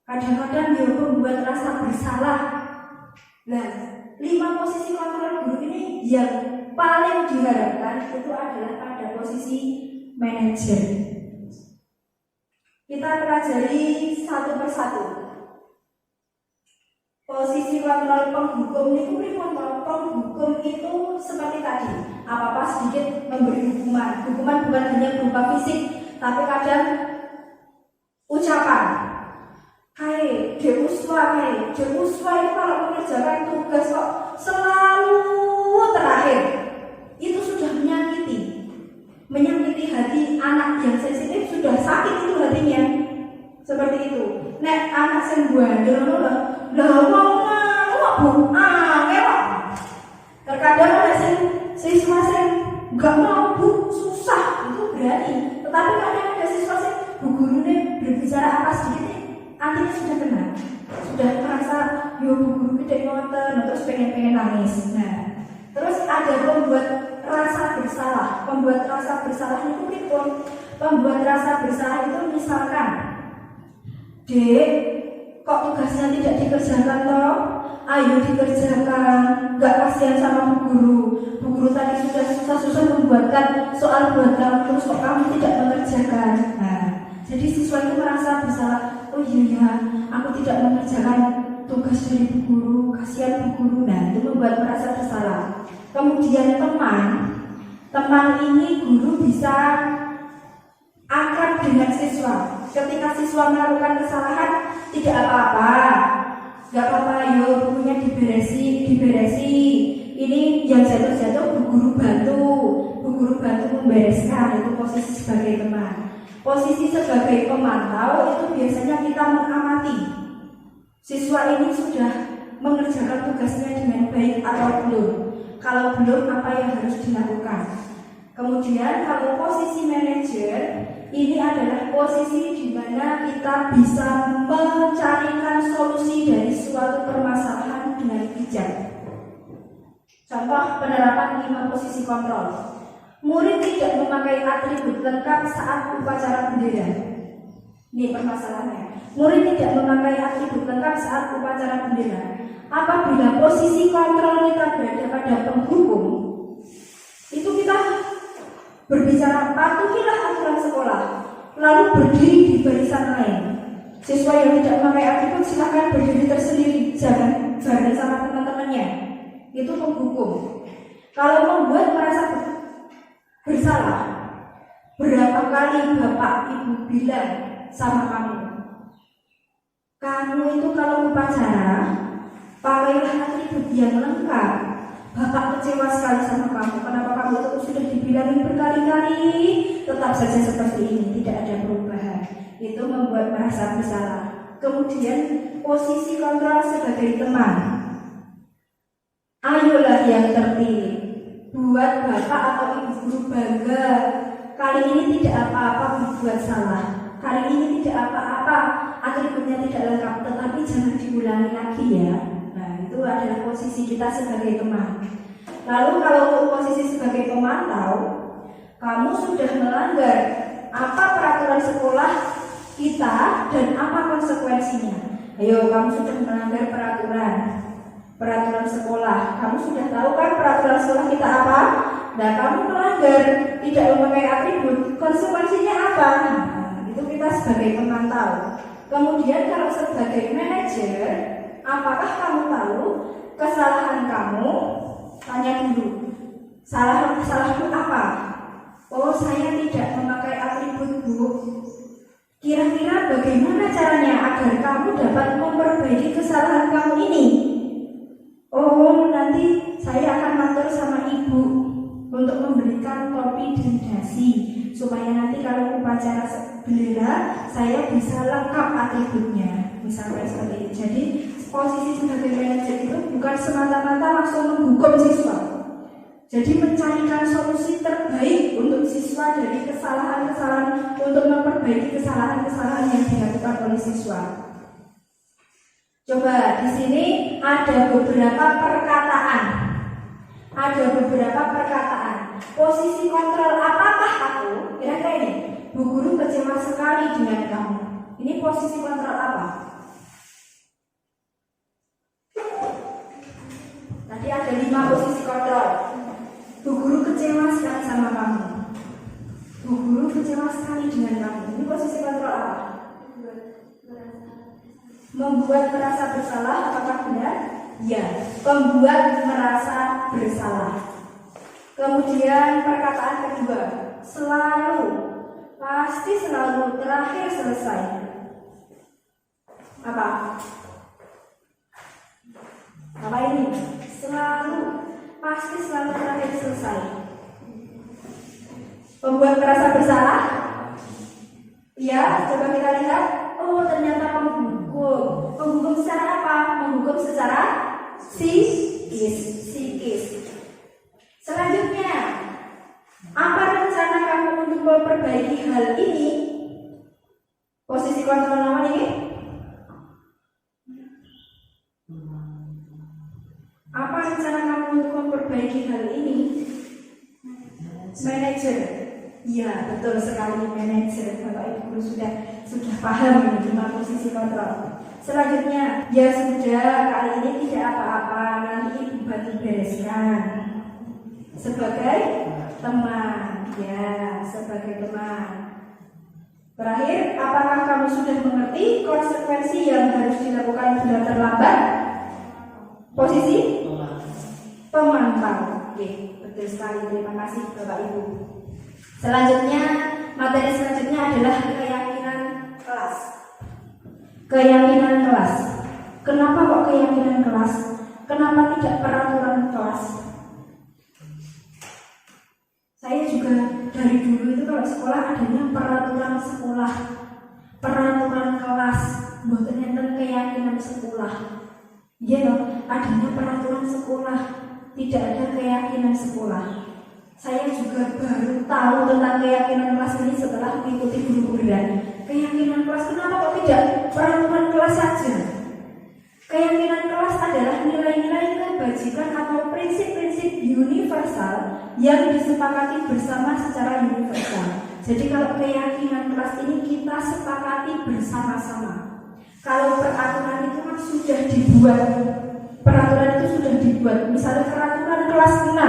Kadang-kadang dia membuat rasa bersalah. Nah, 5 posisi kontrol guru ini yang paling diharapkan itu adalah pada posisi manajer. Kita pelajari satu persatu. Posisi kontrol penghukum penghukum itu seperti tadi, apa-apa sedikit memberi hukuman. Hukuman bukan hanya berupa fisik, tapi kadang ucapan. Hai, Deuswa itu kalau mengerjakan tugas kok selalu terakhir. Itu sudah menyakiti hati anak yang sensitif, sudah sakit itu hatinya. Seperti itu. Nek anak sing bandel lho mau Bu, ngelok. Terkadang ada siswa sing enggak mau Bu, susah, itu berani. Tetapi kadang ada siswa sing Bu guru nih berbicara apa sedikit, artinya sudah kena. Bu Guru gede ngoten, terus pengen nangis. Nah, terus ada pembuat rasa bersalah. Pembuat rasa bersalah itu pripun? Pembuat rasa bersalah itu misalkan, Dek, kok tugasnya tidak dikerjakan toh? Ayo dikerjakan. Gak kasihan sama Bu Guru. Bu Guru tadi sudah susah-susah membuatkan soal buat kamu, terus kok kamu tidak mengerjakan. Nah, jadi siswa itu merasa bersalah. Oh iya, aku tidak mengerjakan tugas dari Bu Guru, kasihan Bu Guru. Nah, itu membuat merasa bersalah. Kemudian teman ini guru bisa akrab dengan siswa. Ketika siswa melakukan kesalahan, tidak apa-apa, nggak apa-apa, yuk bukunya diberesi. Ini yang jatuh-jatuh Bu Guru bantu membereskan. Itu posisi sebagai teman. Posisi sebagai pemantau itu biasanya kita mengamati siswa ini sudah mengerjakan tugasnya dengan baik atau belum. Kalau belum, apa yang harus dilakukan? Kemudian kalau posisi manajer, ini adalah posisi di mana kita bisa mencarikan solusi dari suatu permasalahan dengan bijak. Contoh penerapan 5 posisi kontrol. Murid tidak memakai atribut lengkap saat upacara bendera. Ini permasalahannya. Murid tidak memakai atribut lengkap saat upacara bendera. Apabila posisi kontrol kita berada pada penghukum, itu kita berbicara patuhilah aturan sekolah, lalu berdiri di barisan lain. Siswa yang tidak memakai atribut silakan berdiri tersendiri, jangan bareng sama teman-temannya. Itu penghukum. Kalau membuat merasa bersalah, berapa kali Bapak Ibu bilang sama kamu itu kalau upacara pakailah atribut yang lengkap. Bapak kecewa sekali sama kamu. Kenapa kamu itu sudah dibilangin berkali-kali, tetap saja seperti ini, tidak ada perubahan. Itu membuat merasa bersalah. Kemudian posisi kontrol sebagai teman. Ayolah yang terpilih, buat Bapak atau Ibu Guru bangga. Kali ini tidak apa-apa berbuat salah. Kali ini tidak apa-apa atributnya tidak lengkap, tetapi jangan diulangi lagi ya. Itu adalah posisi kita sebagai teman. Lalu kalau untuk posisi sebagai pemantau, kamu sudah melanggar apa peraturan sekolah kita dan apa konsekuensinya. Ayo, kamu sudah melanggar peraturan sekolah. Kamu sudah tahu kan peraturan sekolah kita apa? Nah, kamu melanggar, tidak memakai atribut, konsekuensinya apa? Nah, itu kita sebagai pemantau. Kemudian kalau sebagai manajer, apakah kamu tahu kesalahan kamu? Tanya dulu. Salahku apa? Oh, saya tidak memakai atribut, Bu. Kira-kira bagaimana caranya agar kamu dapat memperbaiki kesalahan kamu ini? Oh, nanti saya akan matur sama Ibu untuk memberikan topi dan dasi supaya nanti kalau upacara bendera saya bisa lengkap atributnya. Misalnya seperti itu. Jadi posisi sebagai manajer itu bukan semata-mata langsung menghukum siswa. Jadi mencarikan solusi terbaik untuk siswa dari kesalahan-kesalahan, untuk memperbaiki kesalahan-kesalahan yang dilakukan oleh siswa. Coba di sini ada beberapa perkataan. Posisi kontrol apakah aku? Kira-kira ini. Bu Guru kecewa sekali dengan kamu. Ini posisi kontrol apa? Tadi ada 5 posisi kontrol. Bu Guru kecewa sekali sama kamu. Bu Guru kecewa sekali dengan kamu. Ini posisi kontrol apa? Membuat merasa bersalah. Apakah benar? Ya, membuat merasa bersalah. Kemudian perkataan kedua, selalu, pasti selalu, terakhir selesai. Apa ini? Selalu, pasti selalu, terakhir selesai. Membuat merasa bersalah? Ya, coba kita lihat. Oh, ternyata menghukum. Menghukum secara apa? Menghukum secara psikis. Selanjutnya, apa rencana kamu untuk memperbaiki hal ini? Posisi kontrol nomor ini? memperbaiki hal ini? Manajer. Iya, betul sekali, manajer. Bapak Ibu guru sudah paham ini 5 posisi kontrol. Selanjutnya, ya sudah, kali ini tidak apa-apa, nanti Ibu bantu bereskan. Sebagai teman, ya, sebagai teman. Terakhir, apakah kamu sudah mengerti konsekuensi yang harus dilakukan bila terlambat? Posisi pemantau. Oke, betul sekali. Terima kasih Bapak Ibu. Selanjutnya, materi selanjutnya adalah keyakinan kelas. Keyakinan kelas. Kenapa kok keyakinan kelas? Kenapa tidak peraturan kelas? Saya juga dari dulu itu kalau sekolah adanya peraturan sekolah, peraturan kelas, bukan enten keyakinan sekolah. Iya loh, adanya peraturan sekolah, tidak ada keyakinan sekolah. Saya juga baru tahu tentang keyakinan kelas ini setelah mengikuti guru-guru. Keyakinan kelas, kenapa kok tidak peraturan kelas saja? Keyakinan kelas adalah nilai-nilai kebajikan atau prinsip-prinsip universal yang disepakati bersama secara universal. Jadi kalau keyakinan kelas ini kita sepakati bersama-sama. Kalau peraturan itu kan sudah dibuat, peraturan itu sudah dibuat. Misalnya peraturan kelas 6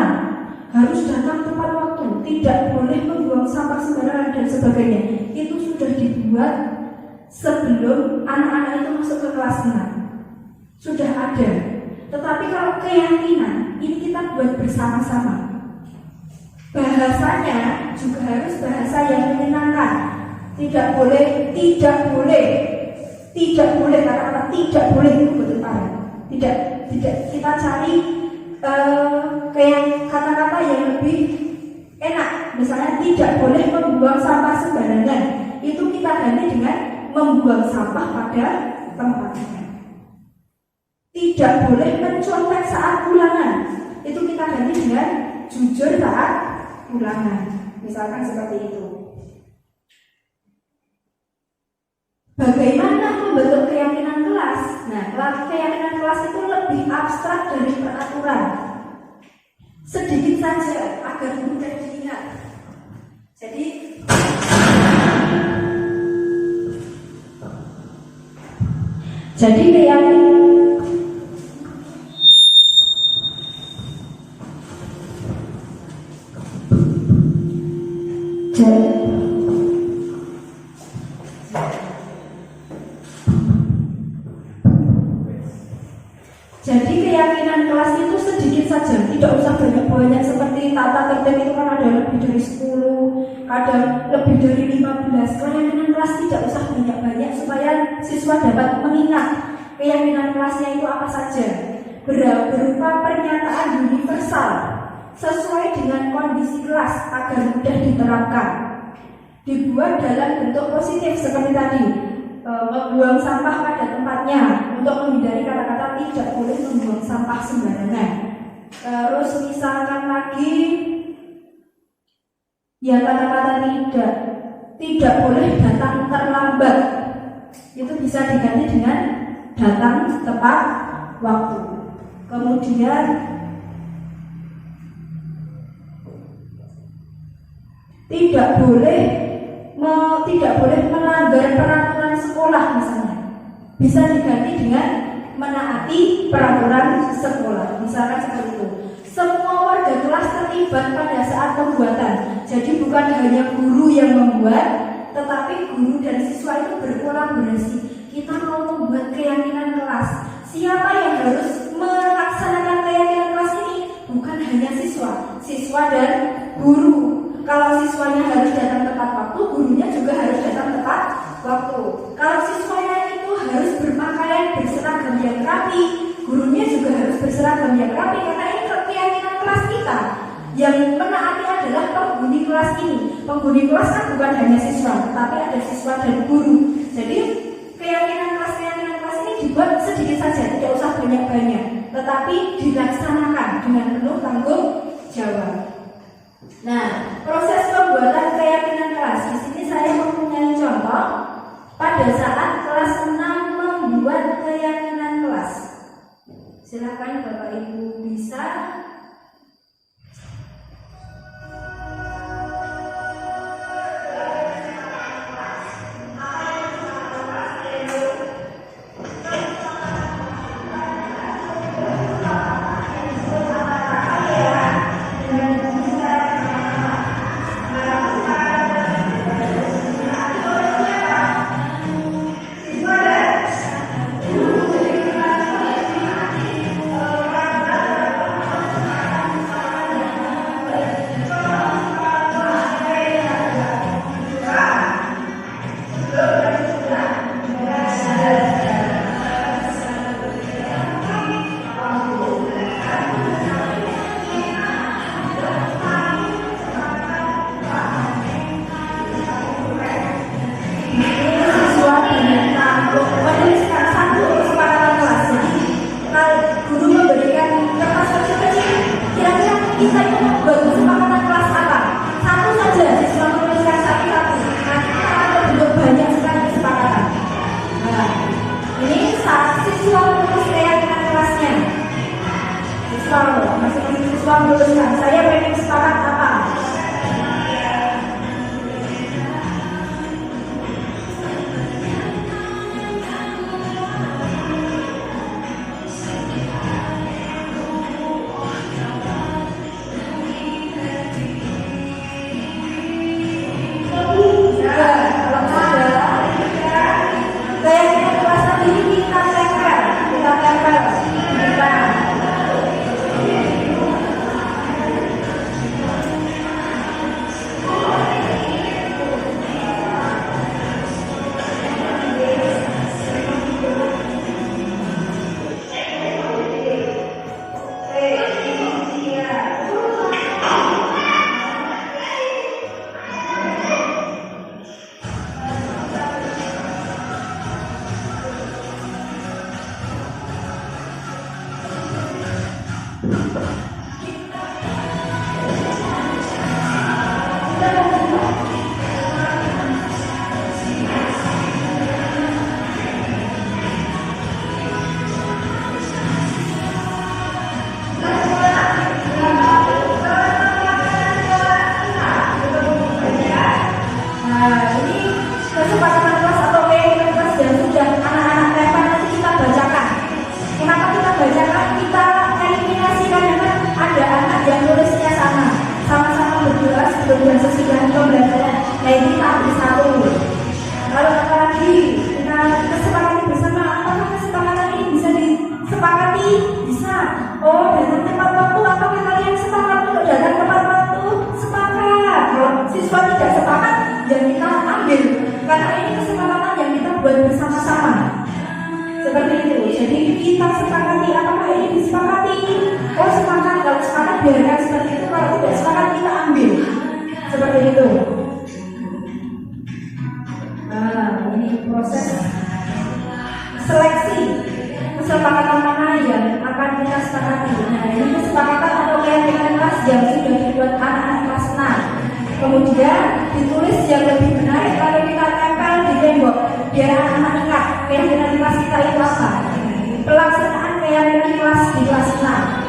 harus datang tepat waktu, tidak boleh membuang sampah sembarangan dan sebagainya. Itu sudah dibuat sebelum anak-anak itu masuk ke kelas 6. Sudah ada. Tetapi kalau keyakinan ini kita buat bersama-sama. Bahasanya juga harus bahasa yang menyenangkan. Tidak boleh kata-kata tidak boleh itu betul Pak. Tidak kita cari kayak kata-kata yang lebih enak. Misalnya tidak boleh membuang sampah sembarangan. Itu kita ganti dengan membuang sampah pada tempatnya. Tidak boleh mencontek saat ulangan. Itu kita ganti dengan jujur saat ulangan. Misalkan seperti itu. Bagaimana membentuk keyakinan kelas? Nah, keyakinan kelas itu lebih abstrak dari peraturan. Sedikit saja agar mudah diingat. Jadi keyakinan keyakinan kelas itu sedikit saja, tidak usah banyak-banyak seperti tata tertib itu kan ada lebih dari 10, ada lebih dari 15. Keyakinan kelas tidak usah banyak-banyak supaya siswa dapat mengingat keyakinan kelasnya itu apa saja. Berupa pernyataan universal sesuai dengan kondisi kelas agar mudah diterapkan. Dibuat dalam bentuk positif seperti tadi, membuang sampah pada tempatnya untuk menghindari kata-kata tidak boleh membuang sampah sembarangan. Terus misalkan lagi ya kata-kata tidak boleh datang terlambat. Itu bisa diganti dengan datang tepat waktu. Kemudian tidak boleh melanggar peraturan sekolah misalnya. Bisa diganti dengan menaati peraturan sekolah. Misalkan seperti itu. Semua warga kelas terlibat pada saat pembuatan. Jadi bukan hanya guru yang membuat, tetapi guru dan siswa itu berkolaborasi. Kita mau membuat keyakinan kelas. Siapa yang harus melaksanakan keyakinan kelas ini? Bukan hanya siswa dan guru. Kalau siswanya harus datang tepat waktu, gurunya juga harus datang tepat waktu. Kalau siswanya itu harus berpakaian berseragam yang rapi, gurunya juga harus berseragam yang rapi. Karena ini keyakinan kelas kita. Yang menaati adalah penghuni kelas ini. Penghuni kelas kan bukan hanya siswa, tapi ada siswa dan guru. Jadi keyakinan kelas ini dibuat sedikit saja, tidak usah banyak-banyak, tetapi dilaksanakan dengan penuh tanggung jawab. Nah, proses pembuatan keyakinan kelas di sini saya mempunyai contoh pada saat kelas 6 membuat keyakinan kelas. Silakan Bapak Ibu bisa kita itu membuat kesepakatan kelas apa? Satu saja siswa menuliskan satu-satu. Nanti akan terbentuk banyak sekali kesepakatan. Nah, ini saat siswa menulis keyakinan kelasnya. Siswa, masing-masing siswa menuliskan, saya pengen sepakat apa? Dan sesudah pembelajaran, nah ini tahap satu. Lalu apalagi kita kesepakati bersama, apakah kesepakatan ini bisa disepakati? Bisa. Oh, datang tepat waktu, apakah kalian sepakat untuk datang tepat waktu? Sepakat. Kalau siswa tidak sepakat, ya kita ambil, karena ini kesepakatan yang kita buat bersama-sama. Seperti itu. Jadi kita sepakati, apakah ini disepakati? Oh, sepakat. Kalau sepakat biarkan seperti itu. Kalau tidak sepakat kita ambil. Seperti itu. Nah, ini proses seleksi kesepakatan mana yang akan kita sepakati. Nah, ini kesepakatan atau keyakinan kelas yang sudah dibuat anak-anak kelas 6. Kemudian ditulis yang lebih menarik, lalu kita tempel di tembok biar anak-anak ingat keyakinan kelas kita itu apa. Pelaksanaan keyakinan kelas di kelas 6.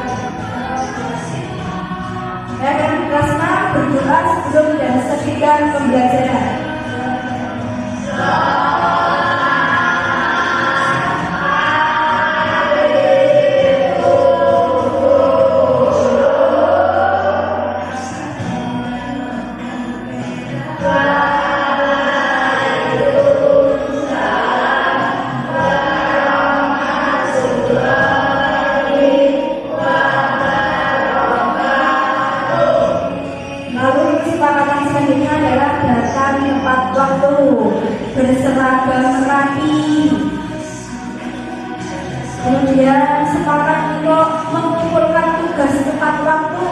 Keyakinan kelas 6 berdoa sebelum dan sesudah pembelajaran. Berseragam rapi. Kemudian sepakat untuk mengumpulkan tugas tepat waktu.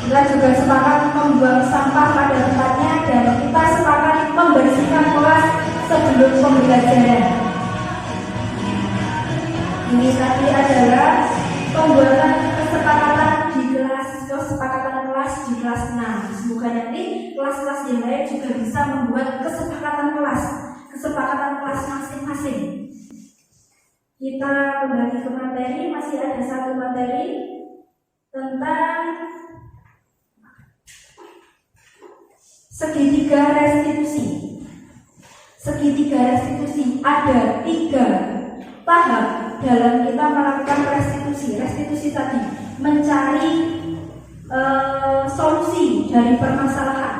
Kita juga sepakat membuang sampah pada tempatnya dan kita sepakat membersihkan kelas sebelum pembelajaran. Ini tadi adalah pembuatan kesepakatan di kelas, kesepakatan kelas di kelas 6. Semoga nanti kelas-kelas yang lain juga bisa membuat kesepakatan kelas masing-masing. Kita kembali ke materi, masih ada satu materi tentang segitiga restitusi. Segitiga restitusi ada 3 tahap dalam kita melakukan restitusi. Restitusi tadi mencari solusi dari permasalahan.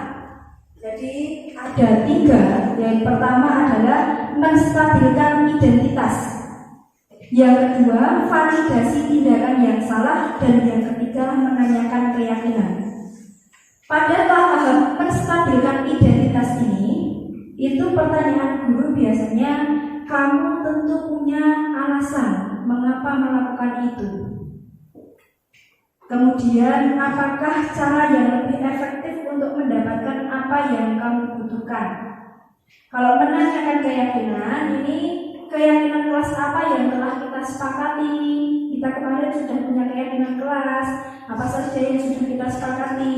Jadi ada 3. Yang pertama adalah menstabilkan identitas. Yang kedua, validasi tindakan yang salah, dan yang ketiga, menanyakan keyakinan. Pada tahap menstabilkan identitas ini, itu pertanyaan guru biasanya kamu tentu punya alasan mengapa melakukan itu. Kemudian, apakah cara yang lebih efektif untuk mendapatkan apa yang kamu butuhkan? Kalau menanyakan keyakinan, ini keyakinan kelas apa yang telah kita sepakati? Kita kemarin sudah punya keyakinan kelas, apa saja yang sudah kita sepakati?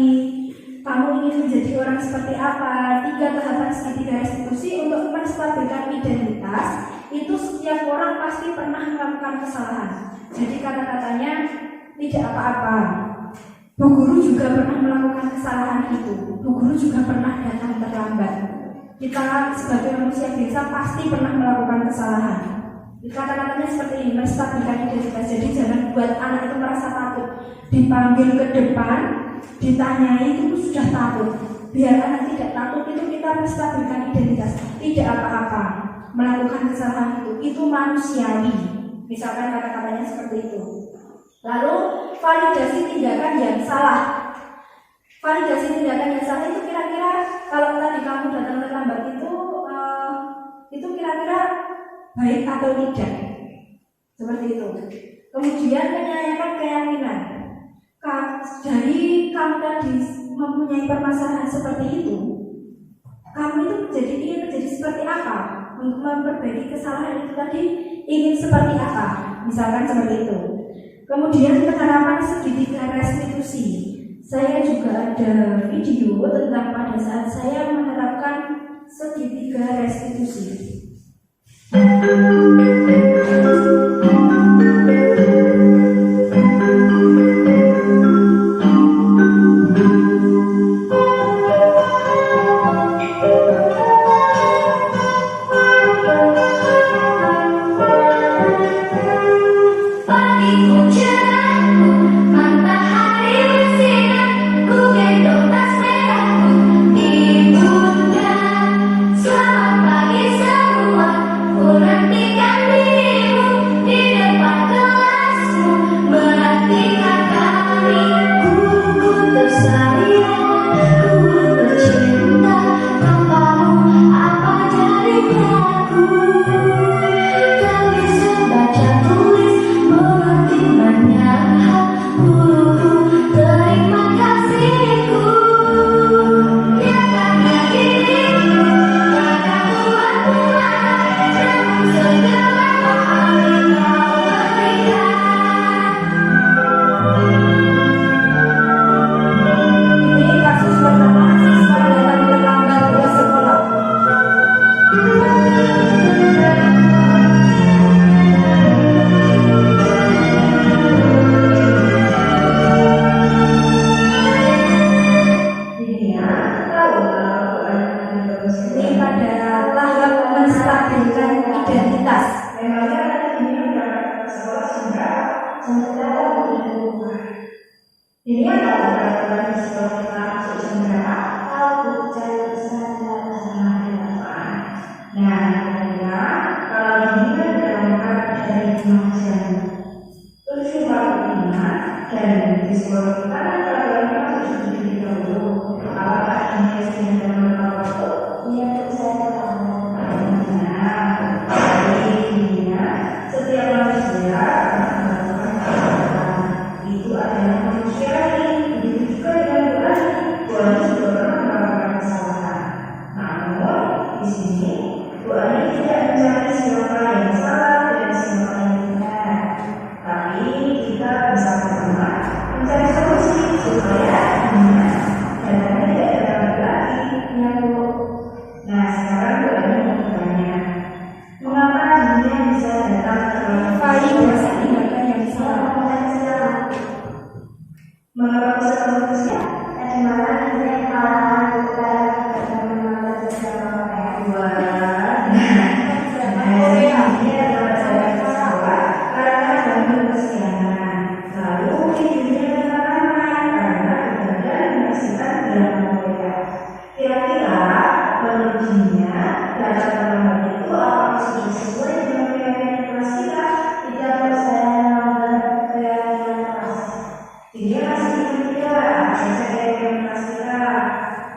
Kamu ingin menjadi orang seperti apa? 3 tahapan segitiga restitusi untuk menstabilkan identitas. Itu setiap orang pasti pernah melakukan kesalahan. Jadi kata-katanya tidak apa-apa. Bu guru juga pernah melakukan kesalahan itu. Bu guru juga pernah datang terlambat. Kita sebagai manusia biasa pasti pernah melakukan kesalahan. Kata-katanya seperti ini, menstabilkan identitas. Jadi jangan buat anak itu merasa takut. Dipanggil ke depan, ditanyai itu sudah takut. Biar anak tidak takut, itu kita menstabilkan identitas. Tidak apa-apa melakukan kesalahan itu manusiawi. Misalkan kata-katanya seperti itu. Lalu validasi tindakan yang salah. Validasi tindakan yang salah itu kira-kira kalau tadi kamu datang terlambat itu kira-kira baik atau tidak, seperti itu. Kemudian menanyakan keyakinan. Dari kamu tadi mempunyai permasalahan seperti itu, kamu itu ingin menjadi seperti apa? Untuk memperbaiki kesalahan itu tadi ingin seperti apa? Misalkan seperti itu. Kemudian penerapan segitiga restitusi. Saya juga ada video tentang pada saat saya menerapkan segitiga restitusi.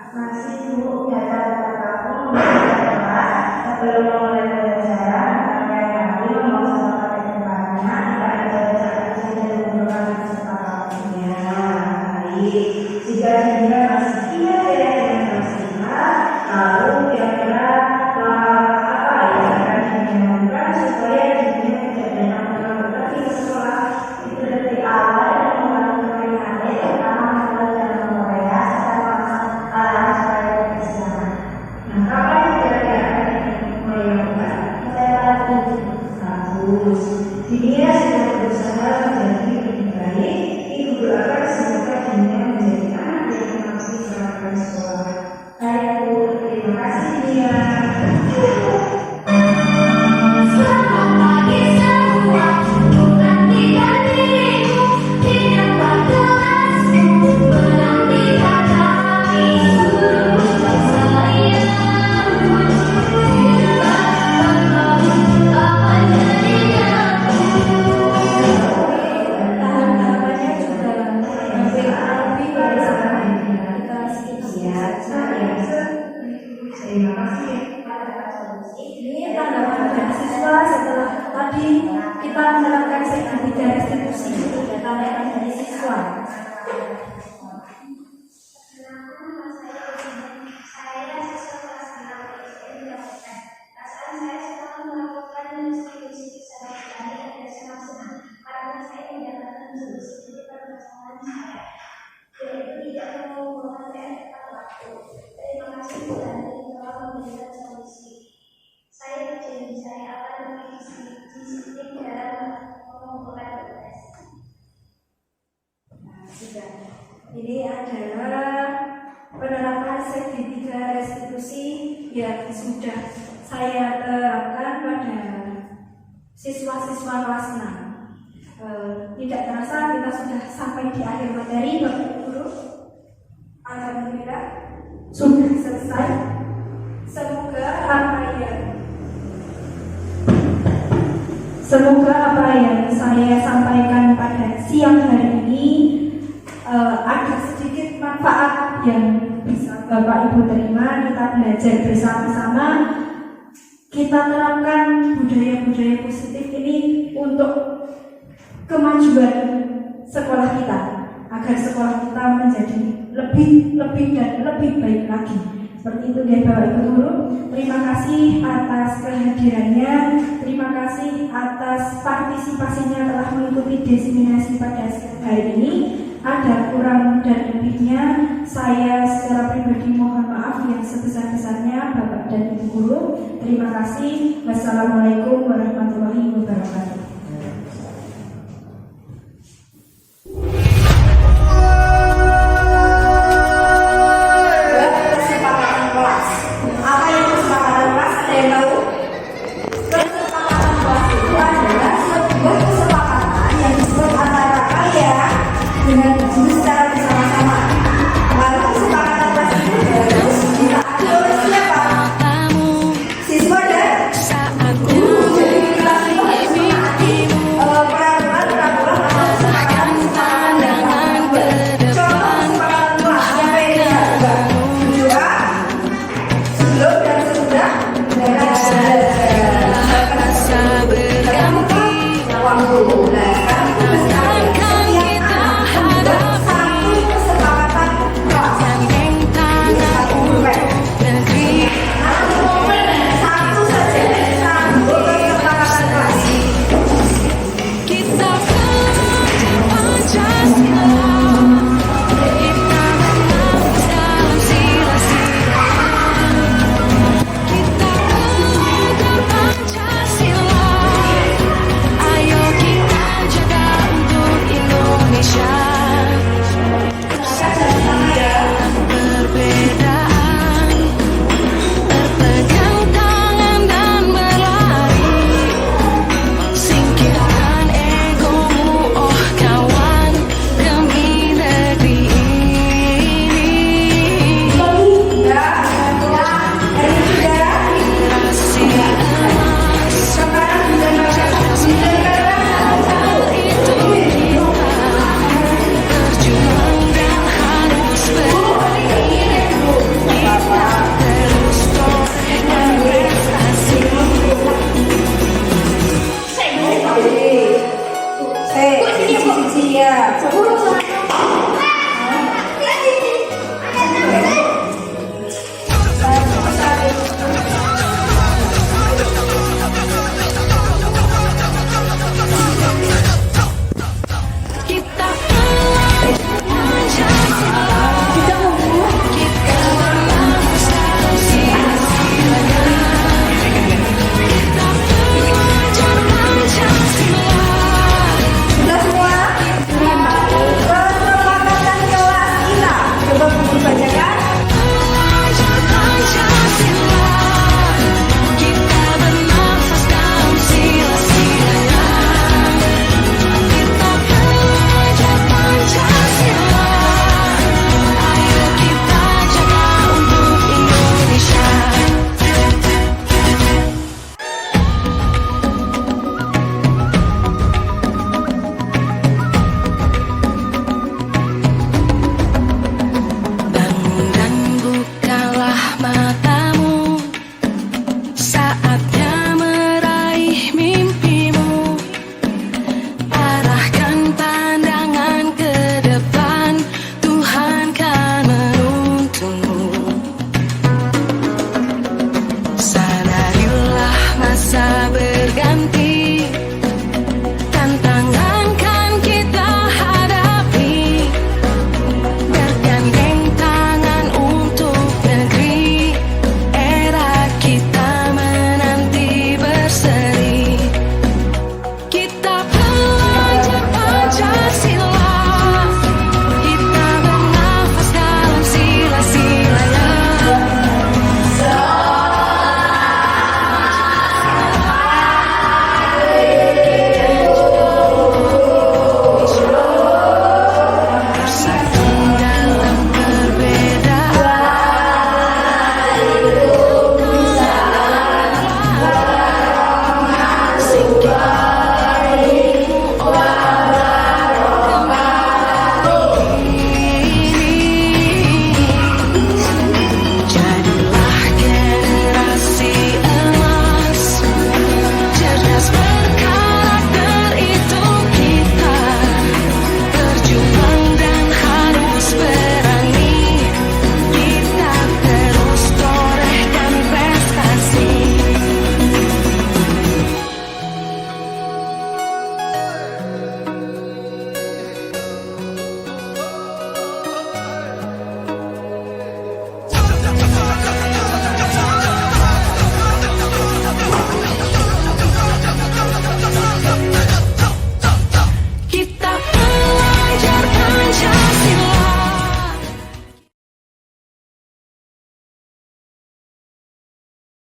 Masih Bu, data kamu Sebelum memulai pembelajaran, kami membawakan kedepannya tidak ada cara dan menggunakan kesepakatannya. Baik, jika Dinda masih ingat ya dengan maksimal, lalu kira-kira apa yang akan dilakukan supaya Dinda tidak datang lagi ke sekolah? Itu dari awal dan mulai hari pertama adalah dalam Korea secara supaya berkesan. Nah, kapan kira-kira mulai lakukan? Saya bagus. Dia sudah berusaha menjadi lebih baik. Ibu doakan semoga Dinda menjadi anak yang mengabdi seragam sekolah. Baik Bu, terima kasih Dia. Selamat pagi semua, nantikan dirimu di depan kelasmu, menantikan kami guru sayang. Apa jadinya? Tahapan-tahapannya juga hampir lebih dari sama. Kita sedikit saja. Terima kasih. Ini tanggapan dari siswa setelah tadi kita menerapkan segitiga restitusi. Tanggapan dari siswa. Saya siswa kelas 6 SD mendapatkan perasaan saya setelah melakukan restitusi secara berani dan senang-senang karena saya mendapatkan solusi dari permasalahan saya, yaitu tidak mengumpulkan PR tepat waktu. Terima kasih Bantu telah memberikan solusi. Saya berjanji saya akan lebih disiplin dalam mengumpulkan tugas. Nah, sudah. Ini adalah penerapan segitiga restitusi yang sudah saya terapkan pada siswa-siswa kelas 6. Tidak terasa kita sudah sampai di akhir materi, Bapak Ibu Guru. Alhamdulillah sudah selesai. Semoga apa yang saya sampaikan pada siang hari ini ada sedikit manfaat yang bisa Bapak Ibu terima. Kita belajar bersama-sama, kita terapkan budaya-budaya positif ini untuk kemajuan sekolah kita, agar sekolah kita menjadi lebih dan lebih baik lagi. Seperti itu ya Bapak Ibu Guru. Terima kasih atas kehadirannya. Terima kasih atas partisipasinya telah mengikuti diseminasi pada hari ini. Ada kurang dan lebihnya, saya secara pribadi mohon maaf yang sebesar-besarnya Bapak dan Ibu Guru. Terima kasih. Wassalamualaikum warahmatullahi wabarakatuh. Saat ku Saatnya meraih mimpimu, arahkan pandangan ke depan, Tuhan kan menuntunmu. Sadarilah masa berganti, tantangan kan kita hadapi, bergandeng tangan untuk negeri, era kita menanti berseri. Kita belajar Pancasila, kita bernafas dalam sila-silanya. Bersatu dalam perbedaan, singkirkan jadilah generasi emas, cerdas berkarakter itu kita, berjuang dan harus berani, kita terus torehkan prestasi. Kita belajar Pancasila.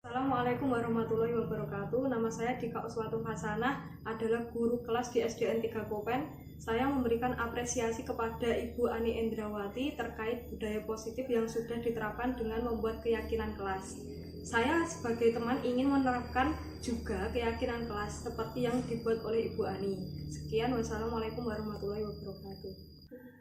Assalamualaikum warahmatullahi wabarakatuh. Nama saya Dika Uswatun Hasanah, adalah guru kelas di SDN 3 Kopen. Saya memberikan apresiasi kepada Ibu Ani Endrawati terkait budaya positif yang sudah diterapkan dengan membuat keyakinan kelas. Saya sebagai teman ingin menerapkan juga keyakinan kelas seperti yang dibuat oleh Ibu Ani. Sekian, wassalamualaikum warahmatullahi wabarakatuh.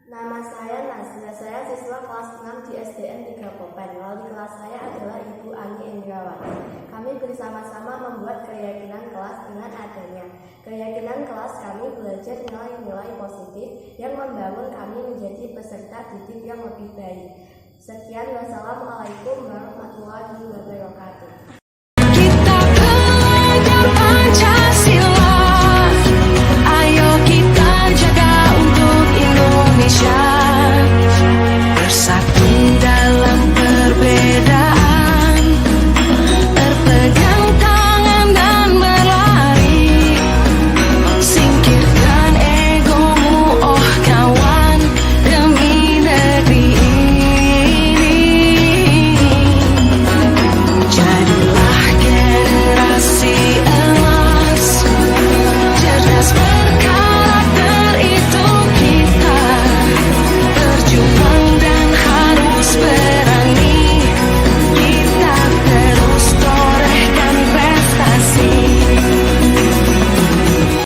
Nama saya Nazla, saya siswa kelas 6 di SDN 3 Kopen. Wali kelas saya adalah Ibu Ani Endrawati. Kami bersama-sama membuat keyakinan kelas dengan adanya keyakinan kelas kami belajar nilai-nilai positif yang membangun kami menjadi peserta didik yang lebih baik. Sekian, wassalamualaikum warahmatullahi wabarakatuh.